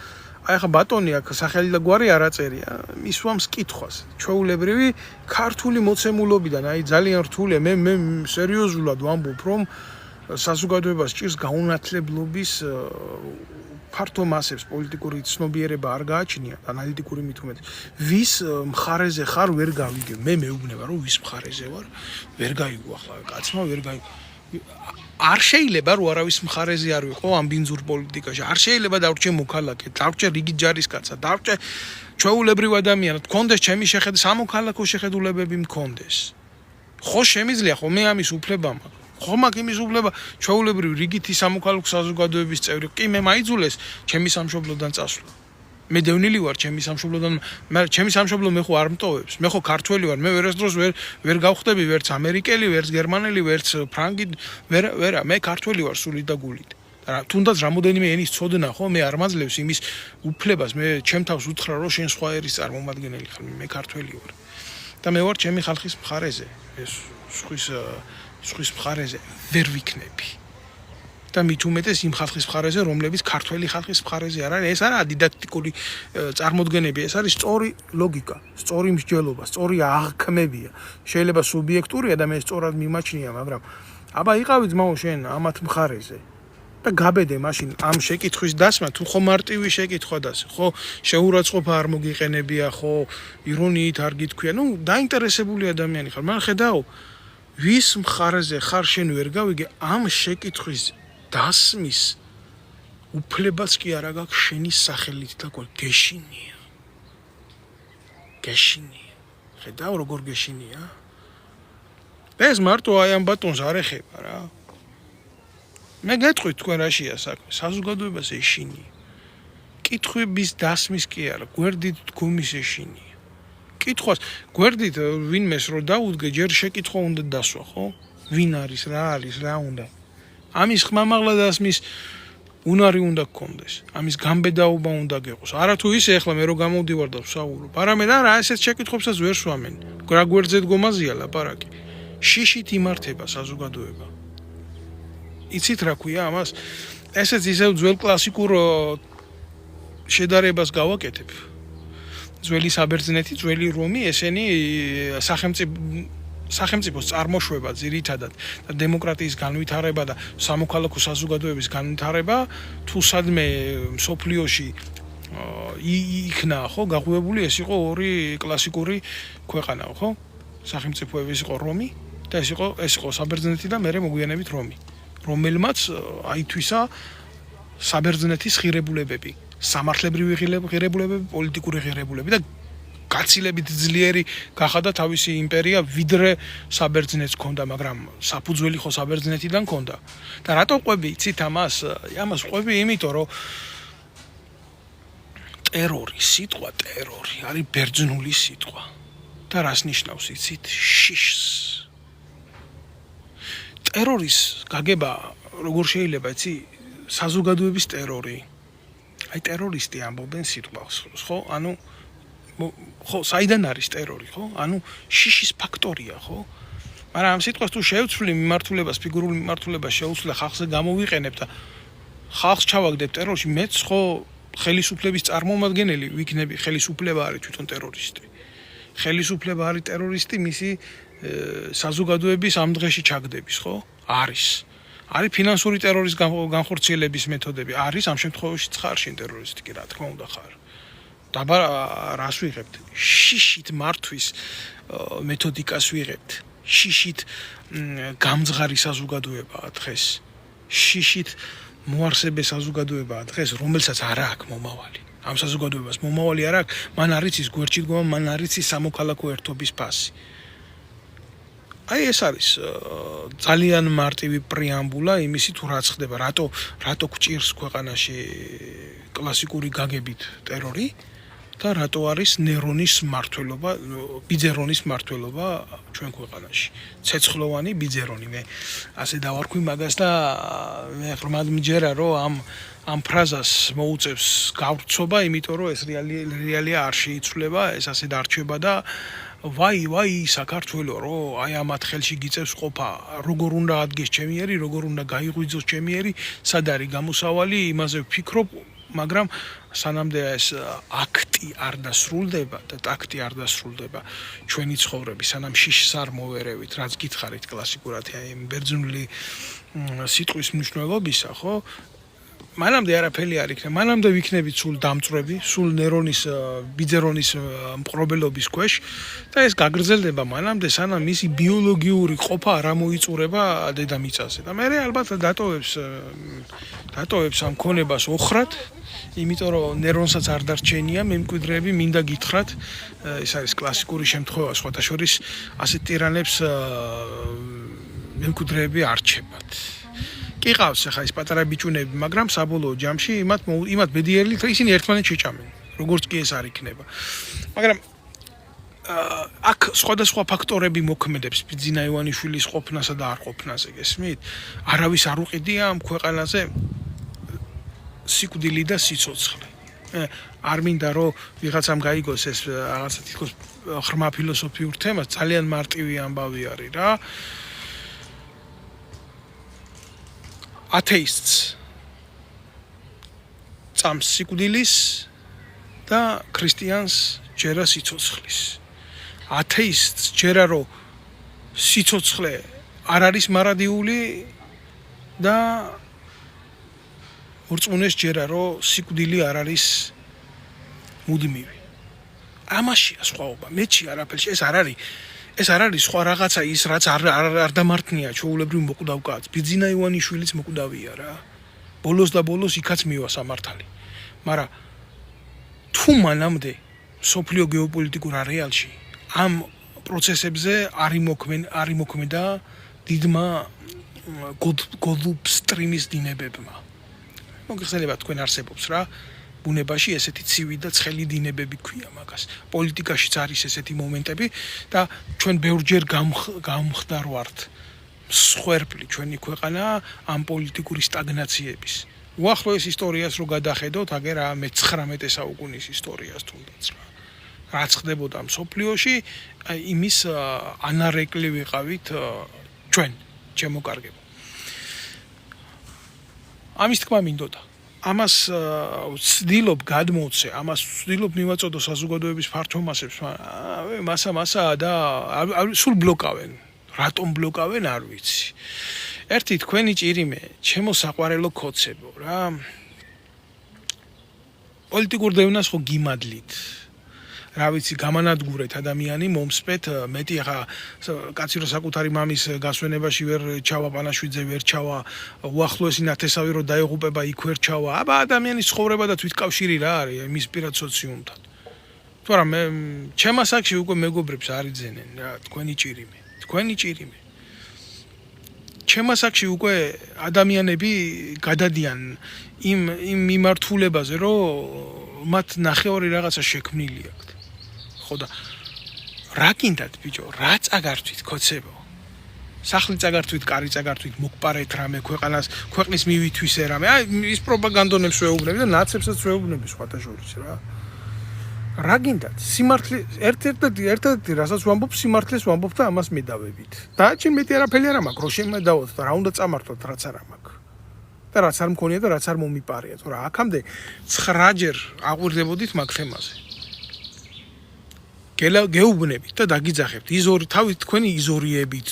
S1: აი ახლა ბატონი აქ სახელი და გვარი არ აწერია, მისვამს კითხვას. ჩვეულებრივი ქართული მოცემულობიდან, აი ძალიან რთულია, მე სერიოზულად ვამბობ, რომ საზოგადოებას ჭირს გაუნათლებლობის ფართო მასებს პოლიტიკური ცნობიერება არ გააჩნია, ანალიტიკური მით უმეტეს. ვის მხარეზე ხარ ვერ გავიგებ. მე მეუბნება რომ ვის მხარეზე ვარ, ვერ გაიგო ახლა კაცმა ვერ გაიგო. არ შეიძლება რომ არავის მხარეზე არ ვიყო ამ ბინძურ პოლიტიკაში. არ შეიძლება დავრჩე მოქალაქე, დავრჩე რიგი ჯარისკაცად, დავრჩე ჩვეულებრივ ადამიანად, მქონდეს ჩემი სამოქალაქო შეხედულებები მქონდეს. ხო შემიძლია, ხო მე ამის უფლება მაქვს. ხო მაქვს იმის უფლება ჩვეულებრივ რიგითი სამოქალაქო საზოგადოების წევრი. კი მე მაიძულეს ჩემი სამშობლოდან წასვლა. მე დევნილი ვარ ჩემი სამშობლოდან, მაგრამ ჩემი სამშობლო მე ხო არ მტოვებს. მე ხო ქართველი ვარ, მე ვერას დროს ვერ გავხდები ვერც ამერიკელი, ვერც გერმანელი, ვერც ფრანგი, ვერა, მე ქართველი ვარ სულით და გულით. და თუნდაც რამოდენიმე ენის ცოდნა ხო მე არ მაძლევს იმის უფლებას, მე ჩემ თავს უთხრა რომ შენ სხვა ერის წარმომადგენელი ხარ, მე ქართველი ვარ. და მე ვარ ჩემი ხალხის მხარეზე, ეს სხვის მხარეზე ვერ ვიქნები. და მით უმეტეს იმ ხალხის მხარეზე, რომლებიც ქართველი ხალხის მხარეზე არ არის. ეს არა დიდაქტიკური წარმოდგენები, ეს არის სწორი ლოგიკა, სწორი მსჯელობა, სწორი აღქმებია. შეიძლება სუბიექტურია და მე სწორად მიმაჩნია, მაგრამ აბა იყავი ძმაო შენ ამათ მხარეზე. და გაბედე მაშინ ამ შეკითხვის დასმა თუ ხო მარტივი შეკითხვა დასე, ხო შეურაცხყოფა არ მოგიყენებია, ხო ირონიით არ გითქვია, ნუ დაინტერესებული ადამიანი ხარ, მაგრამ ხედავ ვის მხარეზე ხარ შენ ვერ გავიგე ამ შეკითხვის დასმის უფლებას კი არა გაქვს შენი სახელით და გეშინია. ხედავ როგორ გეშინია? ეს მარტო აი ამ ბატონს არ ეხება რა. მე გეტყვით თქვენ რაშია საქმე, საზოგადოებას ეშინია. კითხვების დასმის კი არა, გვერდით დგომის ეშინია. კითხვას გვერდით ვინმეს რო დაუდგე, ჯერ შეკითხვა უნდა დასვა, ხო? ვინ არის, რა არის, რა უნდა. ამის ხმამაღლა დასმის უნარი უნდა გქონდეს. ამის გამბედაობა უნდა გეყოს. არა თუ ისე ახლა მე რო გამოვდივარ და ვსაუბრობ. არამედ არა, ესეთ შეკითხვებსაც ვერ სვამენ. რა გვერდზე დგომაზია ლაპარაკი. შიშით იმართება საზოგადოება. იცით რა ქვია ამას? ესეც ისევ ძველ კლასიკურ შედარებას გავაკეთებ. ძველი საბერძნეთი, ძველი რომი, ესენი სახელმწიფოს წარმოშვება ძირითადად და დემოკრატიის განვითარება და სამოქალაქო საზოგადოების განვითარება თუ სადმე მსოფლიოში იქნა, ხო, გაღვივებული, ეს იყო ორი კლასიკური ქვეყანა, ხო? სახელმწიფოების იყო რომი და ეს იყო საბერძნეთი და მერე მოგვიანებით რომი. რომელმაც აითვისა საბერძნეთის ღირებულებები, სამართლებრივი ღირებულებები, პოლიტიკური ღირებულებები და გაცილებით ძლიერი გახადა თავისი იმპერია, ვიდრე საბერძნეთს ჰქონდა, მაგრამ საფუძველი ხო საბერძნეთიდან ჰქონდა. და რატო ყვები იცით ამას? ამას ყვები იმიტომ, რომ სიტყვა ტერორი არის ბერძნული სიტყვა. და რას ნიშნავს იცით? შიშს. ტერორის გაგება როგორ შეიძლება იცი? საზოგადოების ტერორი. აი ტერორისტი ამბობენ სიტყვას, ხო? ანუ ხო, საიდან არის ტერორი, ხო? ანუ შიშის ფაქტორია, ხო? მაგრამ ამ სიტყვას თუ შევცვლი მიმართულებას, ფიგურული მიმართულებას შევცვლი ხალხზე გამოვიყენებ და ხალხს ჩავაგდებ ტერორში, მეც ხო ხელისუფლების წარმომადგენელი ვიქნები, ხელისუფლება არის თვითონ ტერორისტი. ხელისუფლება არის ტერორისტი მისი საზოგადოების ამ დღეში ჩაგდების, ხო? არის. არის ფინანსური ტერორის განხორციელების მეთოდები, არის ამ შემთხვევაში ხარშინ ტერორისტი კი რა თქმა უნდა ხარ. დაბა რას ვიღებთ? შიშით მართვის მეთოდიკას ვიღებთ. შიშით გამძღარი საზოგადოებაა დღეს. შიშით მოარსებე საზოგადოებაა დღეს, რომელსაც არ აქვს მომავალი. ამ საზოგადოებას მომავალი არ აქვს, მან არ იცის გვერდში დგომა, მან არ იცის სამოქალაქო ერთობის ფასი. აი ეს არის ძალიან მარტივი პრეამბულა იმისი თუ რაც ხდება, რატო გვჭირს ქვეყანაში კლასიკური გაგებით ტერორი და რატო არის ნერონის მმართველობა, ბიძერონის მმართველობა ჩვენ ქვეყანაში. ცეცხლოვანი ბიძერონი, მე ასე დავარქვი მაგას და მე ღრმად მჯერა რომ ამ ფრაზას მოუწევს გავრცობა, იმიტომ რომ ეს რეალია არ შეიცვლება, ეს ასე დარჩება და ვაი საქართველო რო აი ამათ ხელში გიწევს ყოფა, როგორ უნდა ადგეს ჩემი ერი, როგორ უნდა გაიღვიძოს ჩემი ერი, სად არის გამოსავალი, იმაზე ვფიქრობ, მაგრამ სანამდე ეს აქტი არ დასრულდება და ტაქტი არ დასრულდება ჩვენი ცხოვრების, სანამ შიშს არ მოვერევით, რაც გითხარით კლასიკურად აი ბერძნული სიტყვის მნიშვნელობისა, ხო? მანამდე არაფერი არ იქნება, მანამდე ვიქნებით სულ დამწვრები, სულ ნერონის ბიძერონის მყრობელობის ქვეშ და ეს გაგრძელდება მანამდე, სანამ მისი ბიოლოგიური ყოფა არ მოიწურება დედამიწაზე. და მე ალბათ დატოვებს ამ ქონებას ოხრად, იმიტომ რომ ნერონსაც არ დარჩენია, მემკვიდრეები მინდა გითხრათ, ეს არის კლასიკური შემთხვევა, სხვათა შორის ასეთ ტირანებს მემკვიდრეები არჩებათ. იყავს ახლა ეს პატარა ბიჭუნები, მაგრამ საბოლოო ჯამში იმათ ბედიერლით ისინი ერთმანეთს შეჭამენ, როგორც კი ეს არ იქნება. მაგრამ აქ სხვადასხვა ფაქტორები მოქმედებს ბიძინა ივანიშვილის ყოფნასა და არ ყოფნაზე, გესმით? არავის არ უყიდია ამ ქვეყანაზე სიკვდილი და სიცოცხლე. არ მინდა რომ ვიღაცამ გაიგოს ეს რაღაცა თითქოს ღრმა ფილოსოფიურ თემას, ძალიან მარტივი ამბავი არის რა. ათეისტს წამს სიკვდილის და ქრისტიანს ჯერა სიცოცხლის. ათეისტს ჯერა რომ სიცოცხლე არ არის მარადიული და მორწმუნეს ჯერა რომ სიკვდილი არ არის მუდმივი. ამაშია სხვაობა, მეჩი არაფერში ეს არ არის სხვა რაღაცა ის რაც არ დამართნია ჩვეულებრივ მოკვდავ კაცს. ბიძინა ივანიშვილიც მოკვდავია რა. ბოლოს და ბოლოს იქაც მივა სამართალი. მაგრამ თუ მანამდე სოფლიო გეოპოლიტიკურ არეალში ამ პროცესებზე არ იმოქმედა დიდმა გოლდსტრიმის დინებებმა. მოგეხსენება თქვენ არსებობს რა. ბუნებაში ესეთი ცივი და ცხელი დინებები ქვია მაგას. პოლიტიკაშიც არის ესეთი მომენტები და ჩვენ ბევრჯერ გამხდარ ვართ მსხვერპლი ჩვენი ქვეყანა ამ პოლიტიკური სტაგნაციების. უახლოეს ისტორიას რო გადახედოთ, აგერ 19 საუკუნის ისტორიას თუნდაც რა. რაც ხდებოდა მსოფლიოში, იმის ანარეკლი ვიყავით ჩვენ, ჩემო კარგებო. ამის თქმა მინდოდა. ამას ვცდილობ გადმოვცე, ამას ვცდილობ მივაწოდო საზოგადოების ფართო მასებს, მასა და სულ ბლოკავენ. რატომ ბლოკავენ, არ ვიცი. ერთი თქვენი ჭირიმე, ჩემო საყვარელო ქოცებო რა. პოლიტიკურ დევნას ხო გიმადლით. რა ვიცი, გამანადგურეთ ადამიანი, მომსპეთ, მეტი ახლა კაცი რო საკუთარი მამის გასვენებაში ვერ ჩავა, პანაშვიძე ვერ ჩავა, უახლოესი ნათესავი რო დაეღუპება, იქ ვერ ჩავა. აბა ადამიანის ცხოვრება და თვითკავშირი რა არის მის პირად სოციუმთან. თორემ მე ჩემ ასაკში უკვე მეგობრებს არ იძენენ რა, თქვენი ჭირიმე. ჩემ ასაკში უკვე ადამიანები გადადიან იმ მიმართულებაზე, რომ მათ ნახევარი რაღაცა შექმნილი აქვთ. ხო და რა გინდათ ბიჭო, რა წაგართვით ქოცებო? სახლი წაგართვით, კარი წაგართვით, მოგპარეთ რამე ქვეყნის მივითვისე რამე. აი ის პროპაგანდონებს ვეუბნები და ნაცებსაც ვეუბნები სხვათა შორის რა. რა გინდათ? სიმართლე ერთ-ერთი რასაც ვამბობ, სიმართლეს ვამბობ და ამას მედავებით. და ჩემ მეტი არაფერი არ მაქვს, რო შემედავოთ და რა უნდა წამართოთ, რაც არ მაქვს. და რაც არ მქონია და რაც არ მომიპარია, თორე აქამდე 9 ჯერ აღვირდებოდით მაგ თემაზე. გეუბნებით და დაგიძახებთ იზორი თავით თქვენი იზორიებით,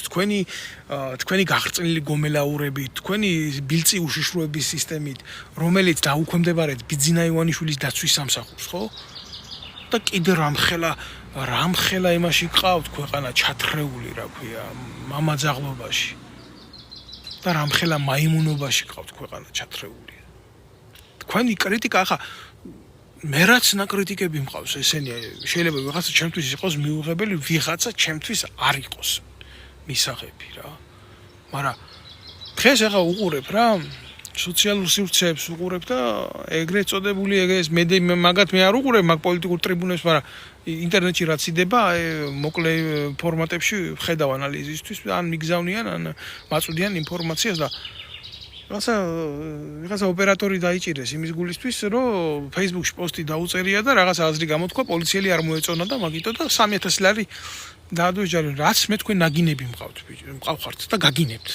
S1: თქვენი გაღწნილი გომელაურებით, თქვენი ბილწი უშიშროების სისტემით, რომელიც დაუქვემდებარეთ ბიძინა ივანიშვილის დაცვის სამსახურს, ხო? და კიდე რამხელა იმაში ყავთ ქვეყანა ჩათრეული, რა ქვია, მამაძაღლობაში. და რამხელა მაიმუნობაში ყავთ ქვეყანა ჩათრეული. თქვენი კრიტიკა ახლა მე რაც ნაკრიტიკები მყავს ესენია შეიძლება ვიღაცა ჩემთვის იყოს მიუღებელი ვიღაცა ჩემთვის არ იყოს მისაღები რა მაგრამ დღეს ახლა უყურებ რა სოციალურ სივრცეებს უყურებ და ეგრეთ წოდებული ეგ ეს მაგათ მე არ უყურებ მაგ პოლიტიკურ ტრიბუნებს მაგრამ ინტერნეტში რაც იდება მოკლე ფორმატებში ხედავ ანალიზისთვის ან მიგზავნიან ან მაწვდიან ინფორმაციას და რაღაცა ოპერატორი დაიჭირეს იმის გულისთვის, რომ Facebook-ში პოსტი დაუწერია და რაღაცა აზრი გამოთქვა, პოლიციელი არ მოეწონა და მაგიტო და 3000 ლარი დაადვეჯარენ, რაც მე თქვენ ნაგინები მყავხართ და გაგინებთ.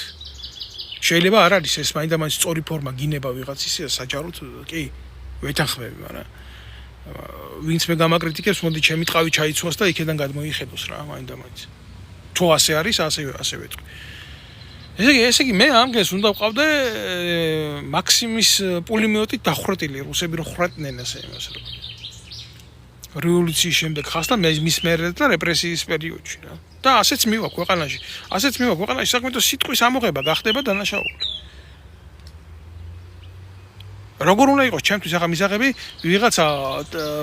S1: შეიძლება არ არის ეს მაინდა-მაინც სწორი ფორმა გინება ვიღაცის საჯაროდ, კი, ვეთანხმები, მაგრამ ვინც მე გამაკრიტიკებს, მოდი ჩემი ტყავი ჩაიცვას და იქიდან გადმოიხედოს რა, მაინდა-მაინც. თუ ასე არის, ასე ვეთქვი. ესე იგი მე ამგეს უნდა ვყავდე მაქსიმის პულიმეტით დახვრეტილი რუსები რო ხრატნენ ასე იმას რო რევოლუციის შემდეგ ხას და მის მერე და რეპრესიის პერიოდში რა და ასეც მივა ქვეყანაში საქმეთო სიტყვის ამოღება გახდება დანაშაული როგორ უნდა იყოს ჩემთვის ახლა მისაღები ვიღაცა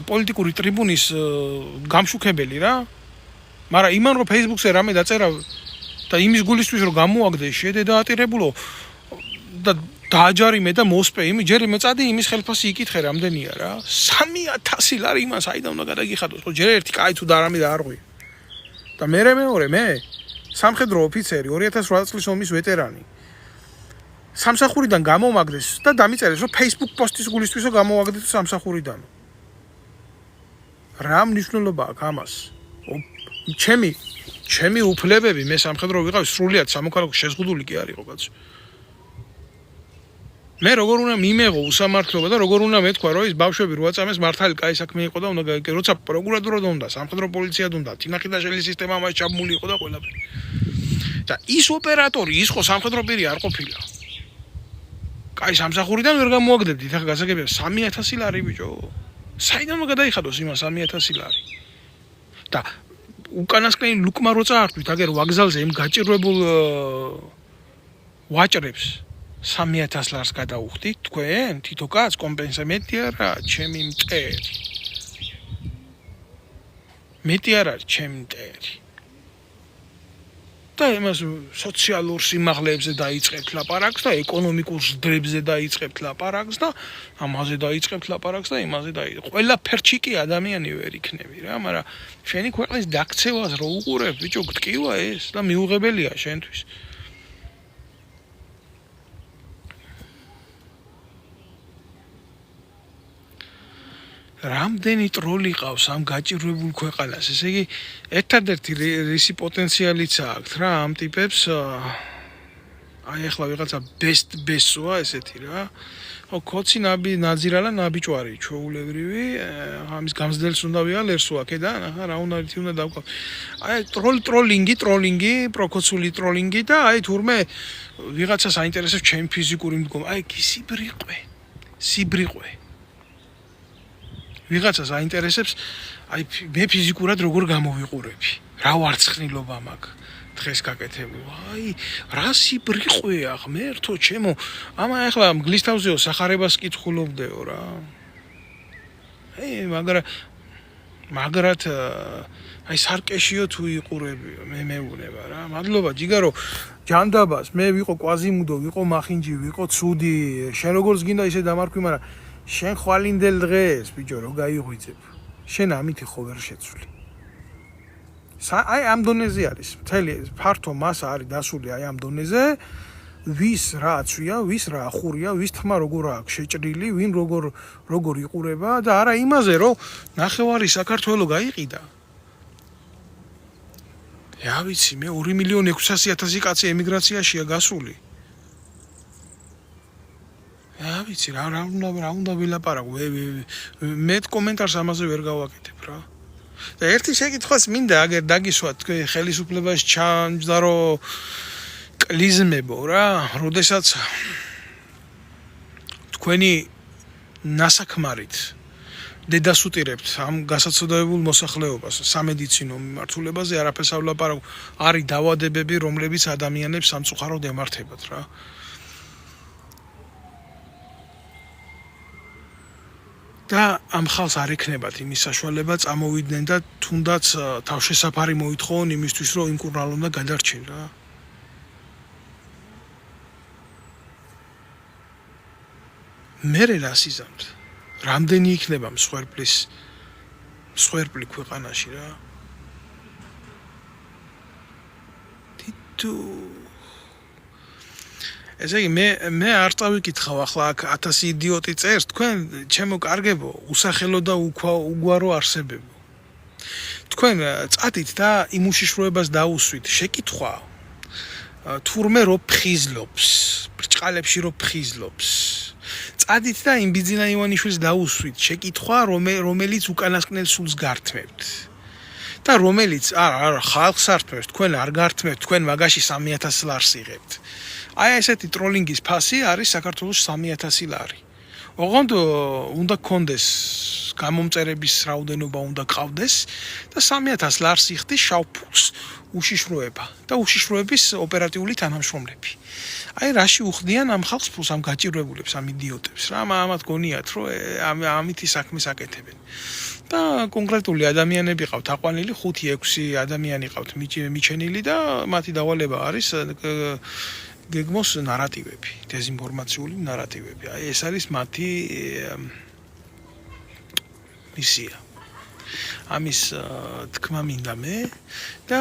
S1: პოლიტიკური ტრიბუნის გამშუქებელი რა მაგრამ იმან რომ Facebook-ზე რამე დაწერა და იმის გულისთვის რომ გამოაგდე შედედაატირებულო და დააჯარიმე და მოსპე ჯერ მეწადი იმის ხელფასი იკითხე რამდენია რა 3000 ლარი იმას აიდან უნდა გადაგიხადოს ხო ჯერ ერთი კაი თუ და რამე და არღვი და მეორე მე სამხედრო ოფიცერი 2008 წლის ომის ვეტერანი სამსახურიდან გამომაგდეს და დამიწერეს რომ Facebook პოსტის გულისთვისო გამოვაგდეთ სამსახურიდან რა მნიშვნელობა აქვს ამას ჩემი უფლებები მე სამხედრო ვიყავ სრულიად სამოქალაქო შეზღუდული კი არ იყო კაცო მე როგორ უნდა მიმეღო უსამართლობა და როგორ უნდა მეთქვა რომ ის ბავშვები რო აწამეს მართალი კაი საქმე იყო და უნდა როცა პროკურატურა დონდა სამხედრო პოლიცია დონდა თინახიდაშელი სისტემა მას ჩაბმული იყო და ყველაფერი და ის ოპერატორი ის ხო სამხედრო პირი არ ყოფილა კაი სამსახურიდან ვერ გამოაგდებდით ახლა გასაგებია 3000 ლარი ბიჭო საიდან უნდა გადაიხადოს იმას 3000 ლარი და უკანასკნელი ლუკმა რო წაართვით აგერ ვაგზალზე იმ გაჭირვებულ ვაჭრებს 3000 ლარს გადაუხდით თქვენ თითო კაც კომპენსა მეტი არა ჩემი მტერი მეტი არ არის ჩემი მტერი და იმას სოციალურ სიმაღლეებზე დაიწყებთ ლაპარაკს და ეკონომიკურ ზრდებზე დაიწყებთ ლაპარაკს და ამაზე დაიწყებთ ლაპარაკს და იმაზე ყველაფერში კი ადამიანი ვერ იქნები რა მაგრამ შენი ქვეყნის დაქცევას რო უყურებ ბიჭო გტკივა ეს და მიუღებელია შენთვის რამდენი ტროლი ყავს ამ გაჭირვებულ ქვეყანას ესე იგი ერთადერთი რისი პოტენციალიც აქვს რა ამ ტიპებს აი ახლა ვიღაცა ბესტსოა ესეთი რა ხო კოცი ნაძირალა ნაბიჭვარი ჩოულებრივი ამის გამზდელს უნდა ვიალერსო აქედან ახლა რა უნდა დავყავ აი ტროლინგი პროკოცული ტროლინგი და აი თურმე ვიღაცა საინტერესებს ჩემი ფიზიკური მდგომა აი სიბრიყვე ვიღაცას აინტერესებს აი მე ფიზიკურად როგორ გამოვიყურები რა ვარცხნილობა მაქვს დღეს გაკეთებული აი რა სიბრიყვეა ღმერთო ჩემო ამა ახლა მგლისთავზეო სახარებას კითხულობდეო რა მაგრად აი სარკეშიო თუ იყურებიო მე მეუნება რა მადლობა ჯიგარო ჯანდაბას მე ვიყო კვაზიმუდო ვიყო მახინჯი ვიყო ცუდი შენ როგორც გინდა ისე დამარქვი მაგრამ შენ ხვალინდელ დღეს ბიჭო რო გაიღვიძებ შენ ამითი ხო ვერ შეცვლი აი ამ დონეზე არის მთელი ფართო მასა არის დასული აი ამ დონეზე ვის რა აცვია ვის რა ახურია ვის თმა როგორ აქვს შეჭრილი ვინ როგორ იყურება და არა იმაზე რომ ნახევარი საქართველოს გაიყიდა რა ვიცი მე 2.600.000 კაცი ემიგრაციაშია გასული რა ვიცი რა უნდა ვილაპარაკო მე კომენტარს ამაზე ვერ გავაკეთებ რა და ერთი შეკითხვაც მინდა აგერ დაგისვათ თქვენ ხელისუფლებაში ჩამჯდარო კლიზმებო რა, როდესაც თქვენი ნასაკმარით დედას უტირებთ ამ გასაცდაებულ მოსახლეობას სამედიცინო მიმართულებაზე არაფერს არ ვლაპარაკობ, არის დაავადებები, რომლებიც ადამიანებს სამწუხაროდ ემართებათ რა. და ამ ხალხს არ ექნებათ იმის საშუალება წამოვიდნენ და თუნდაც თავშესაფარი მოითხოვონ იმისთვის, რომ იმ კურნალონდა გადარჩენ რა. მე რას იზამთ? რამდენი იქნება მსხვერპლი ქვეყანაში რა? თითო ესე იგი მე არ წავიკითხავ ახლა აქ 1000 იდიოტი წერს თქვენ ჩემო კარგებო უსახელო და უგვარო არსებებო თქვენ წადით და იმ უშიშროებას დაუსვით შეკითხვა თურმე რო ფხიზლობს ბრჭყალებში რო ფხიზლობს წადით და იმ ბიძინა ივანიშვილს დაუსვით შეკითხვა რომელიც უკანასკნელ სულს გართმევთ და რომელიც არა ხალხს ართმევთ თქვენ არ გართმევთ თქვენ მაგაში 3000 ლარს იღებთ აი ესეთი ტროლინგის ფასი არის საქართველოს 3000 ლარი. ოღონდ უნდა გქონდეს გამომწერების რაოდენობა უნდა გყავდეს და 3000 ლარს იხდის შავ ფულს უშიშროება და უშიშროების ოპერატიული თანამშრომლები. აი რაში უხდიან ამ ხალხს ფულს ამ გაჭირვებულებს ამ იდიოტებს რა ამათ გონიათ რომ ამითი საქმეს აკეთებენ. და კონკრეტული ადამიანები ყავთ აყვანილი 5-6 ადამიანი ყავთ მიჩენილი და მათი დავალება არის გეგმოს ნარატივები, დეзинფორმაციული ნარატივები. აი ეს არის მათი მისია. ამის თქმა მინდა მე და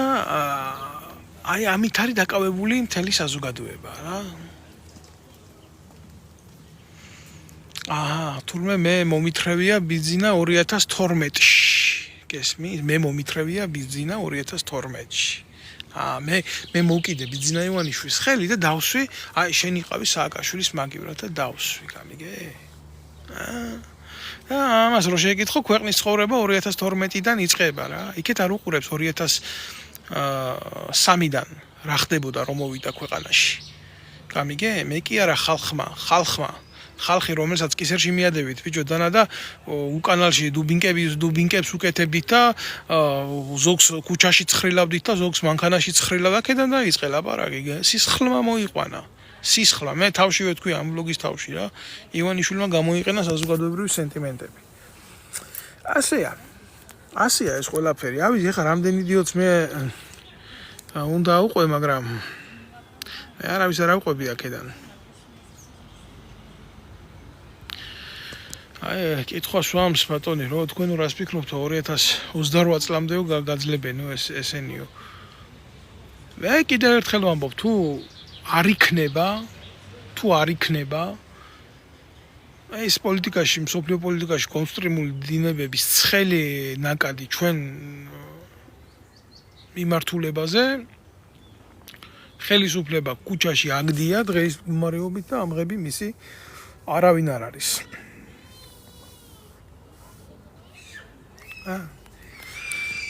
S1: აი ამით არის დაკავებული მთელი საზოგადოება რა. თურმე მე მომითრევია ბიძინა 2012-ში. გესმის? მე მომითრევია ბიძინა 2012-ში. მე მოვკიდე ბიძინა ივანიშვილის ხელი და დავსვი, აი შენ იყავი სააკაშვილის მაგივრად და დავსვი, გამიგე? ამას რო შეკითხო, ქვეყნის ცხოვრება 2012-დან იწყება რა. იქეთ არ უყურებს 2003-დან რა ხდებოდა რომ მოვიდა ქვეყანაში. გამიგე? მე კი არა ხალხი რომელსაც კისერში მიადებით ბიჭო დანა და უკანალში დუბინკებს უკეთებდით და ზოგს ქუჩაში ცხრილავდით და ზოგს მანქანაში ცხრილავდა აქედან დაიწყე ლაპარაკი სისხლმა მოიყვანა სისხლა მე თავშივე თქვი ამ ბლოგის თავში რა ივანიშვილმა გამოიყენა საზოგადოებრივი სენტიმენტები ასეა ეს ყველაფერი ავი ეხლა რამდენი იდიოტს მე უნდა აუყვე მაგრამ მე არავის არ ავყვები აქედან აი კითხვა სვამს ბატონი რო თქვენ რას ფიქრობთ 2028 წლამდე გაძლებენო ესენიო მე კიდევ ერთხელ ვამბობ თუ არ იქნება ეს პოლიტიკაში მსოფლიო პოლიტიკაში კონსტრუქციული დინებების ცხელი ნაკადი ჩვენ მიმართულებაზე ხელისუფლება კუჩაში აგდია დღეს მდგომარეობით და ამღები მისი არავინ არ არის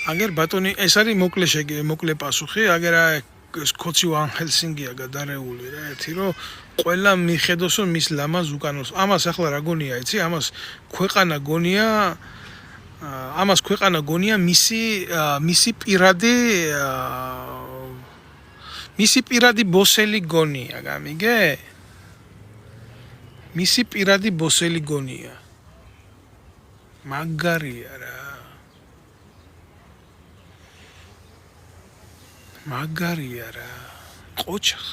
S1: აგერ ბატონი ეს არის მოკლე პასუხი აგერ ეს კოცი ვან ჰელსინგია გადარეული რა ერთი რომ ყველა მიხედოს რომ მის ლამაზ უკანონს ამას ახლა რა გონია იცი ამას ქვეყანა გონია მისი პირადი ბოსელი გონია გამიგე მისი პირადი ბოსელი გონია მაგარია რა მაგარია რა ყოჩახ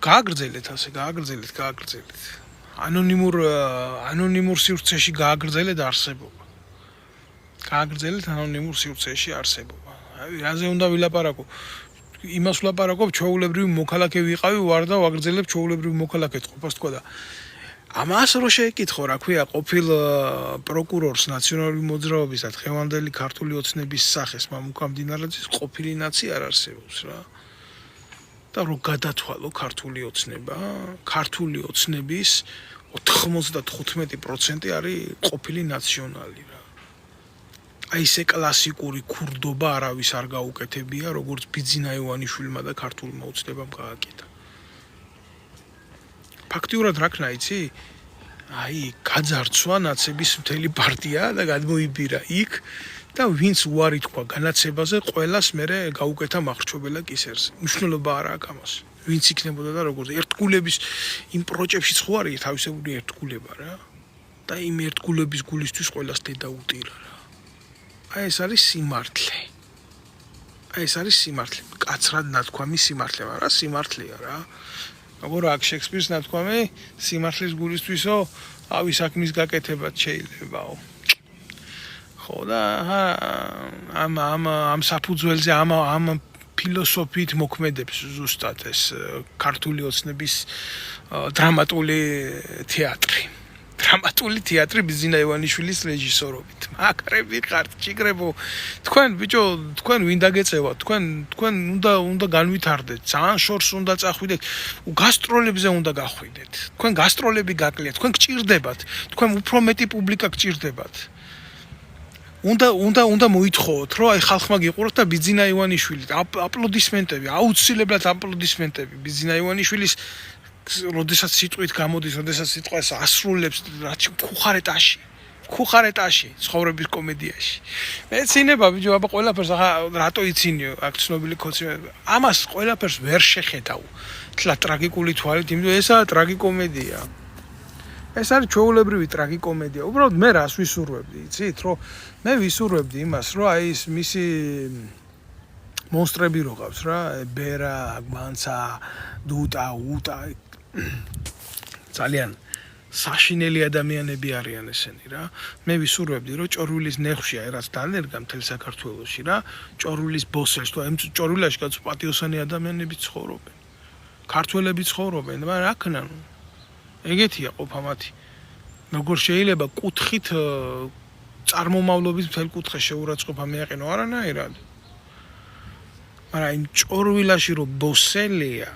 S1: გააგრძელეთ ანონიმურ სივრცეში გააგრძელეთ არსებობა აი რაზე უნდა ვილაპარაკო იმას ვლაპარაკობ ჩვეულებრივი მოქალაქე ვიყავი ვარ და ვაგრძელებ ჩვეულებრივი მოქალაქეთ ყოფას თქვა და ამას რო შეეკითხო რა ქვია ყოფილ პროკურორს ნაციონალური მოძრაობის და დღევანდელი ქართული ოცნების სახეს მამუკა მდინარაძის ყოფილი ნაცი არ არსებობს რა და რო გადათვალო ქართული ოცნება ქართული ოცნების 95% არის ყოფილი ნაციონალი რა. აი ესე კლასიკური ქურდობა არავის არ გაუკეთებია, როგორც ბიძინა ივანიშვილმა და ქართულმა უცნებამ გააკეთა. ფაქტიურად რა ქნა იცი? აი გაძარცვა ნაცების მთელი პარტია და გადმოიბირა იქ და ვინც უარი თქვა განაცებაზე, ყველას მერე გაუკეთა მახრჩობელა კისერზე. მნიშვნელობა არა აქვს ამას. ვინც იქნებოდა და როგორც ერთგულების იმ პროჭებში ხო არის თავისებური ერთგულება რა. და იმ ერთგულების გულისთვის ყველას დედა უტირა რა. აი ეს არის სიმართლე. აი ეს არის სიმართლე. კაცრად ნათქვამი სიმართლე, მაგრამ სიმართლეა რა. როგორ აქ შექსპირს ნათქვამი სიმართლის გულისთვისო, ავი საქმის გაკეთებაც შეიძლებაო. ხო და ამ საფუძველზე ამ ფილოსოფიით მოქმედებს ზუსტად ეს ქართული ოცნების დრამატული თეატრი. დრამატული თეატრი ბიძინა ივანიშვილის რეჟისორობით. მაკრები ხართ, ჭიგრებო. თქვენ ბიჭო, თქვენ ვინ დაგეწევათ? თქვენ უნდა განვითარდეთ. ძალიან შორს უნდა წახვიდეთ. გასტროლებზე უნდა გახვიდეთ. თქვენ გასტროლები გაკლიათ, თქვენ გჭირდებათ. თქვენ უფრო მეტი პუბლიკა გჭირდებათ. უნდა მოითხოვოთ, რომ აი ხალხმა გიყუროთ და ბიძინა ივანიშვილი აპლოდისმენტები, აუცილებლად აპლოდისმენტები ბიძინა ივანიშვილის როდესაც სიტყვით გამოდის, როდესაც სიტყვას ასრულებს, რაც ხუხარეტაში, ცხოვრების კომედიაში. მეცინება ბიჭო, აბა ყველაფერს ახლა რატო იცინიო, აქ ცნობილი ქოცი. ამას ყველაფერს ვერ შეხედავ. თლა ტრაგიკული თვალით, იმიტომ ესაა ტრაგიკომედია. ეს არის ჩვეულებრივი ტრაგიკომედია. უბრალოდ მე რას ვისურვებდი, იცით, რომ მე ვისურვებდი იმას, რომ აი ეს მისი მონსტრები რო ყავს რა, ბერა, გმანცა, დუტა, უტა ძალიან საშინელი ადამიანები არიან ესენი რა. მე ვისურვებდი, რომ ჭორვილის ნეხში აი რაც დანერგა მთელ საქართველოში რა, ჭორვილის ბოსელს თუ აი ჭორვილაში კაც პატიოსანი ადამიანები ცხოვრობენ. ქართველები ცხოვრობენ, მაგრამ რა ქნა? ეგეთია ყოფა მათი. როგორ შეიძლება კუთხით წარმომავლობის მთელ კუთხეს შეურაცხყოფა მიაყენო არანაირად. მაგრამ იმ ჭორვილაში რო ბოსელია,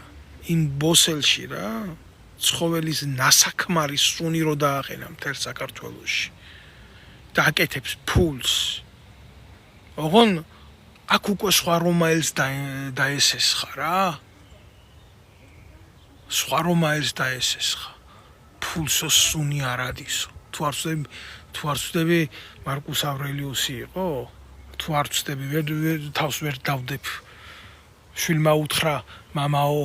S1: იმ ბოსელში რა, ცხოველის ნასაქმარი სუნი რო დააყენა მთელ საქართველოში. და აკეთებს ფულს. ოღონ აქ უკვე სხვა რომაელს დაესესხა რა. სხვა რომაელს დაესესხა. ფულსო სუნი არადისო. თუ არ ვწდები მარკუს ავრელიუსი იყო? თუ არ ვწდები თავს ვერ დავდებ. შვილმა უთხრა მამაო,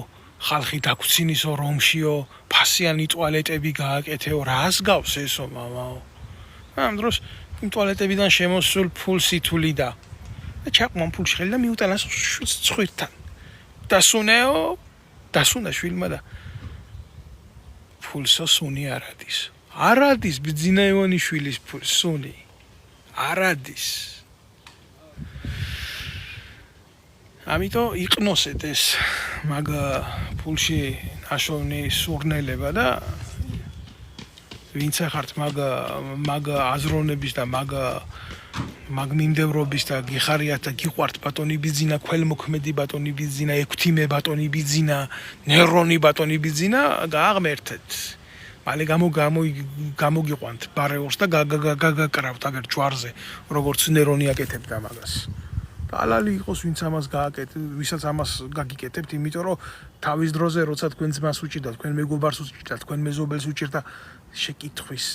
S1: ხალხი დაგვრცინისო რომშიო, ფასიანი ტუალეტები გააკეთეო, რას გავს ესო მამაო? ამ დროს იმ ტუალეტებიდან შემოსულ ფულს ითვლიდა. და ჩაყმან ფულში ხელი და მიუტანა ცხვირთან. დასუნა შვილმა და ფულსო სუნი არადის. არადის ბიძინა ივანიშვილის სუნი. არადის. ამიტომ იყნოსეთ ეს მაგ ფულში ნაშოვნი სურნელება და ვინც ახართ მაგ აზროვნების და მაგ მიმდევრობის და გიხარიათ და გიყვართ ბატონი ბიძინა, ქველმოქმედი ბატონი ბიძინა, ექვთიმე ბატონი ბიძინა, ნერონი ბატონი ბიძინა, გააღმერთეთ. მალე გამოგიყვანთ ბარეორს და გაგაკრავთ აგერ ჯვარზე, როგორც ნერონი აკეთებდა მაგას. ალალი იყოს ვინც ამას გააკეთეთ, ვისაც ამას გაგიკეთებთ, იმიტომ რომ თავის დროზე როცა თქვენ ძმას უჭირდა, თქვენ მეგობარს უჭირდა, თქვენ მეზობელს უჭირდა, შეკითხვის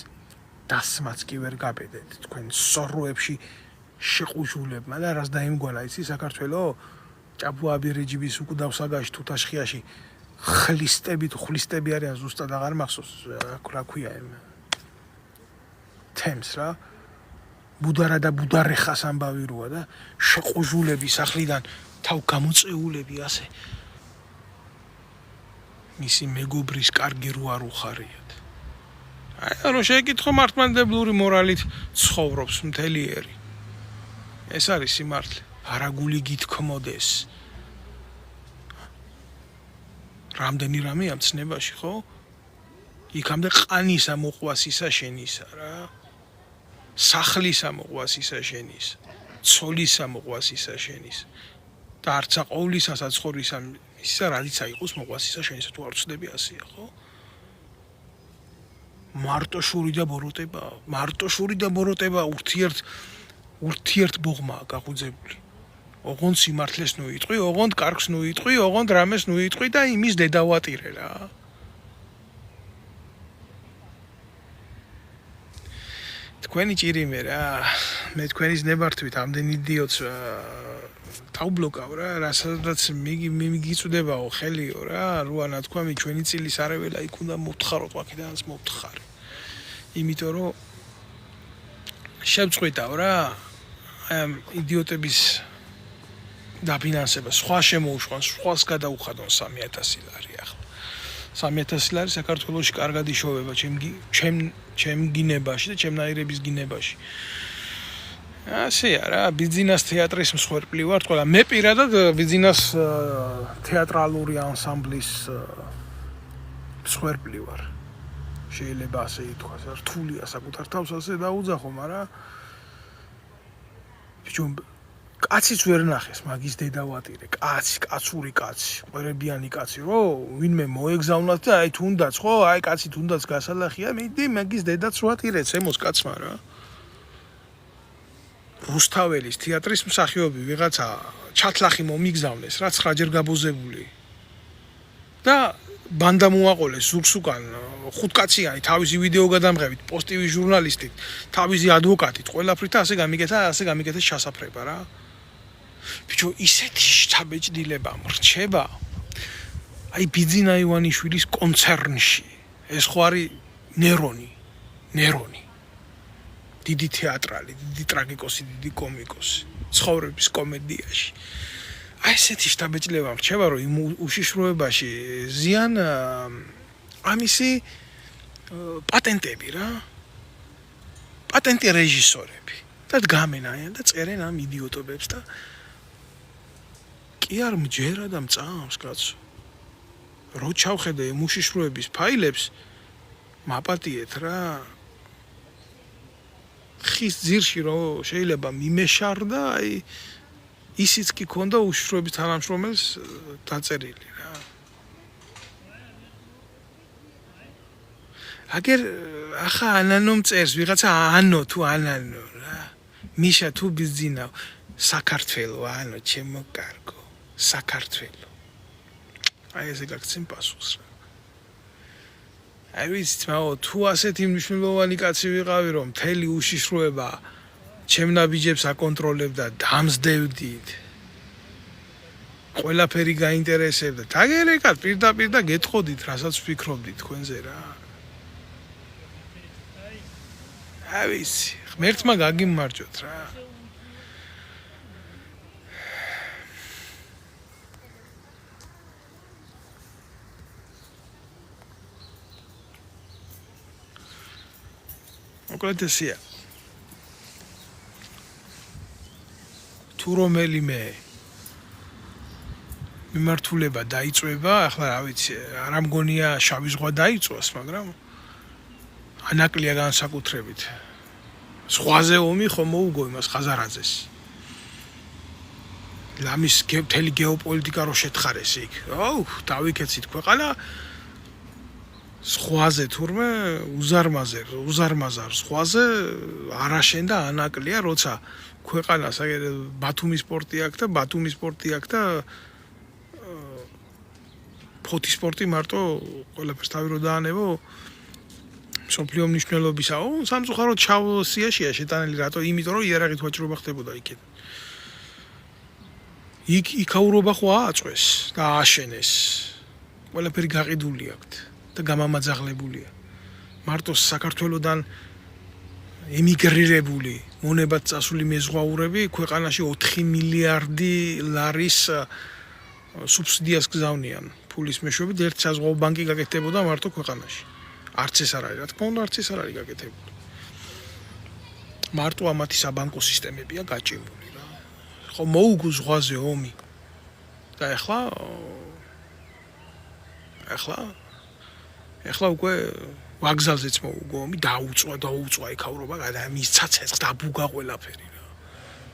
S1: დასმაც კი ვერ გაბედეთ თქვენ სოროებში შეყუჟულებმა და რას დაიმგვანა იცი საქართველო ჭაბუაბი რეჯიბის უკდავ საგაში თუთაშხიაში ხლისტები არიან ზუსტად აღარ მახსოვს რა ქვია იმ თემს რა ბუდარა და ბუდარეხას ამბავი როა და შეყუჟულები სახლიდან თავ გამოწეულები ასე მისი მეგობრის კარგი რო არ უხარიათ ანუ შეკითხო მართლმადიდებლური მორალით ცხოვრობს მთელი ერი ეს არის სიმართლე არაგული გითქმოდეს რამდენი რამე ამ ცნებაში ხო იქამდე ყანისა მოყვასისა შენისა რა სახლისა მოყვასისა შენის ცოლისა მოყვასისა შენის და არცა ყოვლისა საცხოვრისა ისა რადიცა იყოს მოყვასისა შენისა თუ არ ვწდები ასეა ხო მარტოშური და ბოროტება ურთიერთ ბოღმა გაგუძებული. ოღონდ სიმართლეს ნუ იტყვი, ოღონდ კარგს ნუ იტყვი, ოღონდ რამეს ნუ იტყვი და იმის დედავატირე რა. თქვენი ჭირიმე რა, მე თქვენის ნებართვით ამდენ იდიოტს თავბლოკავ რა, რასაც მიგიწვდებაო ხელიო რა, როა ნათქვამი ჩვენი წილისარეველა იქ უნდა მოვთხაროთ, ვაკიდანაც მოვთხარი. იმიტომ რომ შევწყვიტავ რა, აი ამ იდიოტების დაფინანსება, სხვა შემოუშვან, სხვას გადაუხადონ 3000 ლარი ახლა. 3000 ლარი საქართველოში კარგად იშოვება ჩემ გინებაში და ჩემნაირების გინებაში. ასეა რა, ბიზნეს თეატრის მსხვერპლი ვარ, ყველა მე პირადად ბიზნეს თეატრალური ანსამბლის მსხვერპლი ვარ. შეიძლება ასე ითქვას, რთულია საკუთარ თავს ასე დაუძახო, მაგრამ ბიჭო კაციც ვერ ნახეს მაგის დედავატირე, კაცური კაცი, ყვერებიანი კაცი, რო ვინმე მოეგზავნათ და აი თუნდაც ხო, აი კაცი თუნდაც გასალახია, მიდი მაგის დედაც ვატირეც ემოს კაცმა რა. რუსთაველის თეატრის მსახიობი ვიღაცა ჩათლახი მომიგზავნეს, რა 9 ჯერ გაბოზებული. და ბანდა მოაყოლეს ზურგს უკან 5 კაციანი თავისი ვიდეო გადამღებით, პოსტივი ჟურნალისტით, თავისი ადვოკატით, ყველაფრით ასე გამიკეთეს ჩასაფრება რა. ბიჭო, ისეთი შთაბეჭდილება მრჩება. აი ბიძინა ივანიშვილის კონცერნში. ეს ხო არის ნერონი. დიდი თეატრალი, დიდი ტრაგიკოსი, დიდი კომიკოსი, ცხოვრების კომედიაში. აი ესეთი შთაბეჭდილება მრჩება, რომ იმ უშიშროებაში ზიან ამისი პატენტები რა. პატენტი რეჟისორები. და დგამენ და წერენ ამ იდიოტობებს და კი არ მჯერა და მწამს კაცო. რო ჩავხედე იმ უშიშროების ფაილებს, მაპატიეთ რა. ხის ძირში რო შეიძლება მიმეშარდა, აი ისიც კი ქონდა უშიშროების თანამშრომელს დაწერილი რა. აგერ ახლა ანანომ წერს ვიღაცა ანო თუ ანანო რა. მიშა თუ ბიზნაო საქართველო ანო ჩემო კარგო საქართველო. აი ესე გაგცემ პასუხს რა. აი ვიცით მაო თუ ასეთი მნიშვნელოვანი კაცი ვიყავი რომ მთელი უშიშროება ჩემ ნაბიჯებს აკონტროლებდა დამსდევდით. ყველაფერი გაინტერესებდა. თაგერეკად პირდაპირ და გეტყოდით რასაც ვფიქრობდით თქვენზე რა. აი ვიცი, ღმერთმა გაგიმარჯვოთ რა. მოკლედ ესეა. თუ რომელიმე მიმართულება დაიწვება, ახლა რა ვიცი, არ ამგონია შავი ზღვა დაიწვას, მაგრამ ანაკლია განსაკუთრებით. ზღვაზე ომი ხომ მოუგო იმას ხაზარაძეს. ლამის მთელი გეოპოლიტიკა რო შეთხარეს იქ. აუ, დავიქეცით ქვეყანა ზღვაზე თურმე უზარმაზარ ზღვაზე არაშენ და ანაკლია, როცა ქვეყანას ბათუმის პორტი აქვს და ბათუმის პორტი აქვს და ფოთის პორტი მარტო ყველაფერს თავი რო დაანებო სოფლიო მნიშვნელობისაო, სამწუხაროდ ჩავ სიაშია შეტანილი რატო? იმიტომ რომ იარაღით ვაჭრობა ხდებოდა იქეთ. იქაურობა ხო ააწვეს და ააშენეს. ყველაფერი გაყიდული აქვს და გამამაძაღლებულია. მარტო საქართველოდან ემიგრირებული მონებად წასული მეზღვაურები ქვეყანაში 4 მილიარდი ლარის სუბსიდიას გზავნიან. ფულის მეშვეობით ერთ საზღვაო ბანკი გაკეთდებოდა მარტო ქვეყანაში. არც ეს არ არის, რა თქმა უნდა, არც ეს არ არის გაკეთებული. მარტო ამათი საბანკო სისტემებია გაჭიმული რა. ხო მოუგო ზღვაზე ომი. და ეხლა უკვე ვაგზალზეც მოუგო ომი, დაუწვა იქაურობა, მისცა ცეცხლს დაბუგა ყველაფერი რა.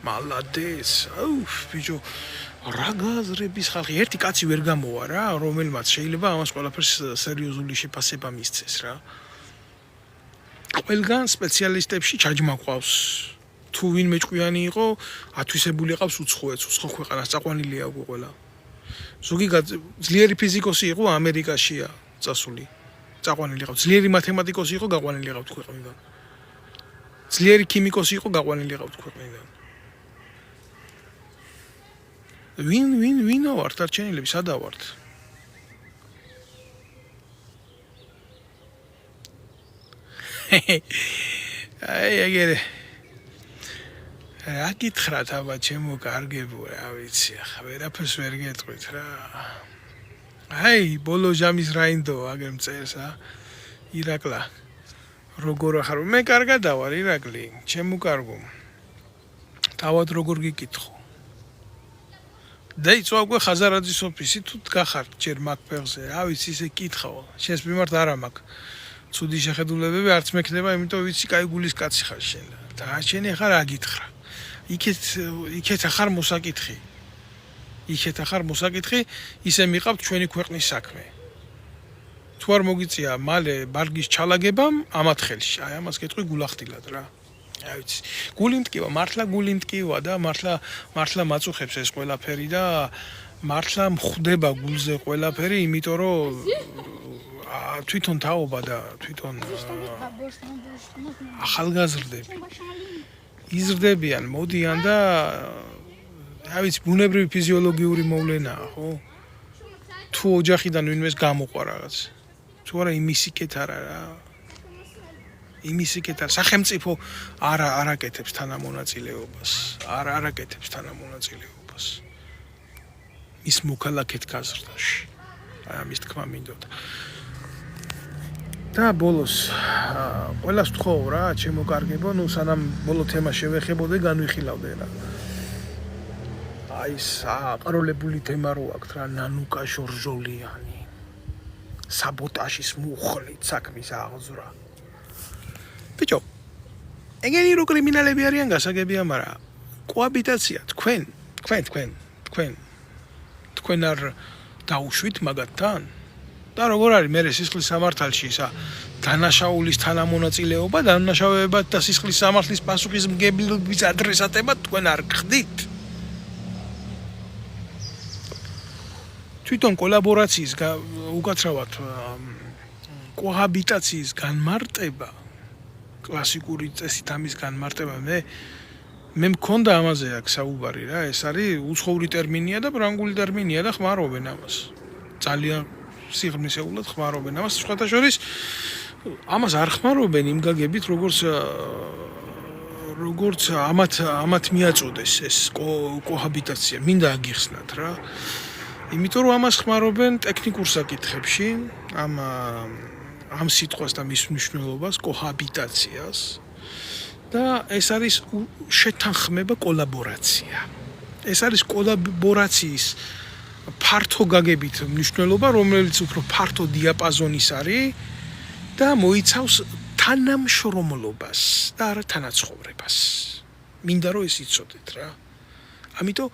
S1: მალადეს, აუ, ბიჭო, რა გაზრების ხალხი, ერთი კაცი ვერ გამოვა რა, რომელმაც შეიძლება ამას ყველაფერს სერიოზული შეფასება მისცეს რა. ყველგან სპეციალისტებში ჩაჯმა ყავს. თუ ვინმე ჭკვიანი იყო, ათვისებული ყავს უცხოეთს, უცხო ქვეყანას წაყვანილია უკვე ყველა. ზოგი ძლიერი ფიზიკოსი იყო ამერიკაშია წასული. წაყვანილი ყავს. ძლიერი მათემატიკოსი იყო, გაყვანილი ყავს ქვეყნიდან. ძლიერი ქიმიკოსი იყო, გაყვანილი ყავს ქვეყნიდან. ვინო ვართ არჩენილები, სადა ვართ? აი ეგერე რა გითხრათ აბა ჩემო კარგებო რა ვიცი ახლა ვერაფერს ვერ გეტყვით რა აი ბოლო ჟამის რაინდო აგერ მწერს ირაკლა როგორ ახარ მე კარგად დავარ ირაკლი ჩემო კარგო თავად როგორ გიკითხო დაიწყო უკვე ხაზარაძის ოფისი თუ გახართ ჯერ მაგ ფეხზე რა ვიცი ისე კითხავ შენს მიმართ არა მაქვს ცუდი შეხედულებები არც მექნება იმიტომ ვიცი კაი გულის კაცი ხარ შენ და შენ ახლა რა გითხრა იქეთ ახარ მოსაკითხი იქეთ ახარ მოსაკითხი ისე მიყავთ ჩვენი ქვეყნის საქმე თუ არ მოგიწია მალე ბარგის ჩალაგებამ ამათ ხელში აი ამას გეტყვი გულახდილად რა აი ვიცი გული მტკივა მართლა გული მტკივა და მართლა მაწუხებს ეს ყველაფერი და მართლა მხვდება გულზე ყველაფერი იმიტომ რომ თვითონ თაობა და თვითონ ახალგაზრდები იზრდებიან, მოდიან და რა ვიცი, ბუნებრივი ფიზიოლოგიური მოვლენაა, ხო? თუ ოჯახიდან ვინმეს გამოყვა რაღაც. თუ არა იმის იქეთ არა რა. იმის იქეთ არა, სახელმწიფო არ აკეთებს თანამონაწილეობას. არ აკეთებს თანამონაწილეობას. ის მოქალაქეთ გაზრდაში. აი ამის თქმა მინდოდა. და ბოლოს ყველას ვთხოვ რა, ჩემო კარგებო, ნუ სანამ ბოლო თემა შევეხებოდე, განვიხილავდე რა. აი საყროლებული თემა რო აქვს რა, ნანუკა ჟორჟოლიანი. საბოტაჟის მუხლით საქმის აღზრა. ბიჭო, ეგენი რო კრიმინალები არიან გასაგებია, მაგრამ კოაბიტაცია თქვენ არ დაუშვით მაგათთან? და როგორ არის მე სისხლის სამართალში ისა დანაშაულის თანამონაწილეობა დანაშაულებად და სისხლის სამართლის პასუხისმგებლობის ადრესატებად თქვენ არ გხდით თვითონ კოლაბორაციის უკაცრავად კოჰაბიტაციის განმარტება კლასიკური წესით ამის განმარტება მე მქონდა ამაზე აქ საუბარი რა ეს არის უცხოური ტერმინია და ფრანგული ტერმინია და ხმარობენ ამას ძალიან სიღრმისეულად ხმარობენ ამას სხვათა შორის ამას არ ხმარობენ იმ გაგებით როგორც ამათ მიაწოდეს ეს კოჰაბიტაცია მინდა აგიხსნათ რა იმიტომ რომ ამას ხმარობენ ტექნიკურ საკითხებში ამ სიტყვას და მის მნიშვნელობას კოჰაბიტაციას და ეს არის შეთანხმება კოლაბორაცია ეს არის კოლაბორაციის ფართო გაგებით მნიშვნელობა, რომელიც უფრო ფართო დიაპაზონის არის და მოიცავს თანამშრომლობას და არა თანაცხოვრებას. მინდა რომ ეს იცოდეთ რა. ამიტომ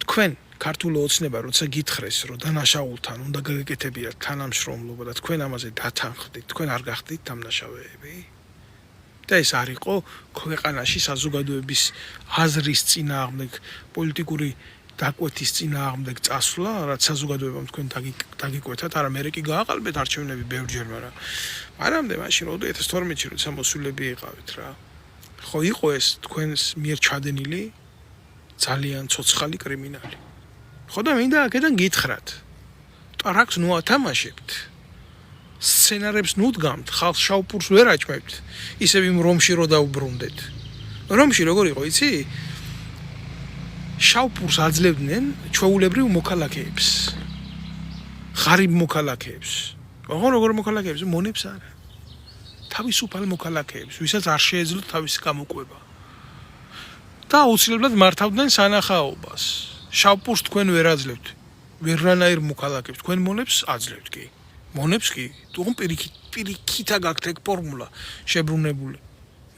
S1: თქვენ ქართულ ოცნება როცა გითხრეს, რომ დანაშაულთან უნდა გაგეკეთებიათ თანამშრომლობა და თქვენ ამაზე დათანხმდით, თქვენ არ გახდით დამნაშავეები? და ეს არ იყო ქვეყანაში საზოგადოების აზრის წინააღმდეგ პოლიტიკური დაკვეთის წინააღმდეგ წასვლა, რაც საზოგადოებამ თქვენ დაგიკვეთათ, არა მე კი გააყალბეთ არჩევნები ბევრჯერ, მაგრამ მაშინ 2012-ში როცა მოსულები იყავით რა. ხო იყო ეს თქვენს მიერ ჩადენილი ძალიან ცოცხალი კრიმინალი. ხო და მინდა აქედან გითხრათ. ტრაქს ნუ ათამაშებთ. სცენარებს ნუ დგამთ, ხალხს შავპურს ვერ აჭმევთ. ისევ იმ რომში რო დაუბრუნდეთ. რომში როგორ იყო, იცი? შავპურს აძლევდნენ ჩვეულებრივ მოქალაქეებს. ღარიბ მოქალაქეებს. როგორ მოქალაქეებს? მონებს არა. თავისუფალ მოქალაქეებს, ვისაც არ შეეძლოთ თავისი გამოკვება. და აუცილებლად მართავდნენ სანახაობას. შავპურს თქვენ ვერ აძლევთ. ვერანაირ მოქალაქეებს, თქვენ მონებს აძლევთ კი. მონებს კი, თუმცა პირიქითა გაქვთ ეგ ფორმულა შებრუნებული.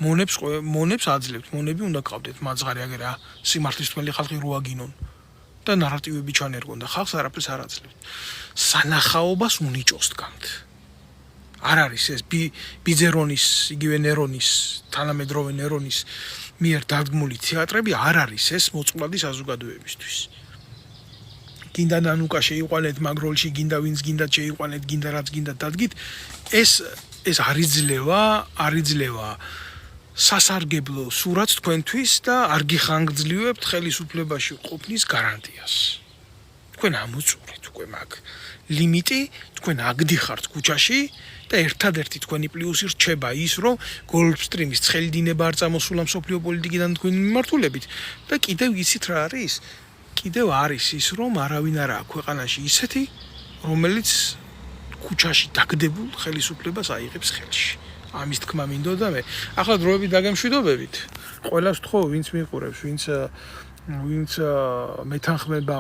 S1: მონებს აძლევთ, მონები უნდა ყავდეთ მაძღარი აგერ რა, სიმართლის თმელი ხალხი რო აგინონ და ნარატივები ჩანერგონ და ხალხს არაფერს არ აძლევთ. სანახაობას უნიჭოს დგამთ. არ არის ეს ბიძერონის, იგივე ნერონის, თანამედროვე ნერონის მიერ დადგმული თეატრები არ არის ეს მოწყვლადი საზოგადოებისთვის. გინდა ნანუკა შეიყვანეთ მაგ როლში, გინდა ვინც გინდა შეიყვანეთ, გინდა რაც გინდა დადგით, ეს არ იძლევა სასარგებლო სურათს თქვენთვის და არ გიხანგრძლივებთ ხელისუფლებაში ყოფნის გარანტიას. თქვენ ამოწურეთ უკვე მაგ ლიმიტი, თქვენ აგდიხართ ქუჩაში და ერთადერთი თქვენი პლუსი რჩება ის, რომ გოლფსტრიმის ცხელი დინება არ წამოსულა მსოფლიო პოლიტიკიდან თქვენი მიმართულებით და კიდევ იცით რა არის? კიდევ არის ის, რომ არავინ არ აქვს ქვეყანაში ისეთი, რომელიც ქუჩაში დაგდებულ ხელისუფლებას აიღებს ხელში. ამის თქმა მინდოდა მე. ახლა დროებით დაგემშვიდობებით. ყველას ვთხოვ, ვინც მიყურებს, ვინც მეთანხმება,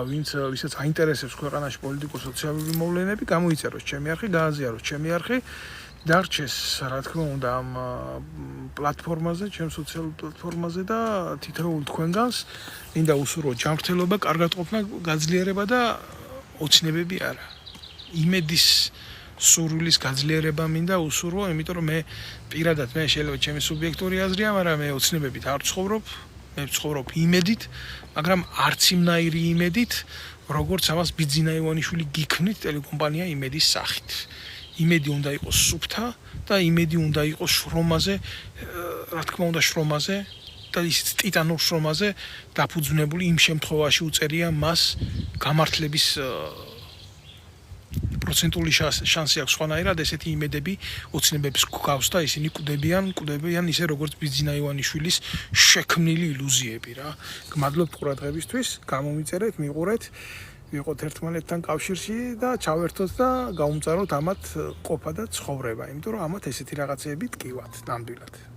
S1: ვისაც აინტერესებს ქვეყანაში პოლიტიკო-სოციალური მოვლენები, გამოიწეროს ჩემი არხი, გააზიაროს ჩემი არხი, დარჩეს, რა თქმა უნდა, ამ პლატფორმაზე, ჩემ სოციალურ პლატფორმაზე და თითოეულ თქვენგანს მინდა უსურვო ჯანმრთელობა, კარგად ყოფნა, გაძლიერება და ოცნებები არა. იმედის სურვილის გაძლიერება მინდა უსურვო, იმიტომ რომ მე პირადად მე შეიძლება ჩემი სუბიექტური აზრია, მაგრამ მე ოცნებებით არ ვცხოვრობ, მე ვცხოვრობ იმედით, მაგრამ არც იმნაირი იმედით, როგორც ამას ბიძინა ივანიშვილი გიქმნით ტელეკომპანია იმედის სახით. იმედი უნდა იყოს სუფთა და იმედი უნდა იყოს შრომაზე, რა თქმა უნდა შრომაზე და ისიც ტიტანურ შრომაზე დაფუძნებული იმ შემთხვევაში უწერია მას გამართლების პროცენტული შანსი აქვს სხვანაირად ესეთი იმედები ოცნებებს გვგავს და ისინი კვდებიან ისე როგორც ბიძინა ივანიშვილის შექმნილი ილუზიები რა. გმადლობთ ყურადღებისთვის, გამომიწერეთ, მიყურეთ, ვიყოთ ერთმანეთთან კავშირში და ჩავერთოთ და გავუმწაროთ ამათ ყოფა და ცხოვრება, იმიტომ რომ ამათ ესეთი რაღაცეები ტკივათ ნამდვილად.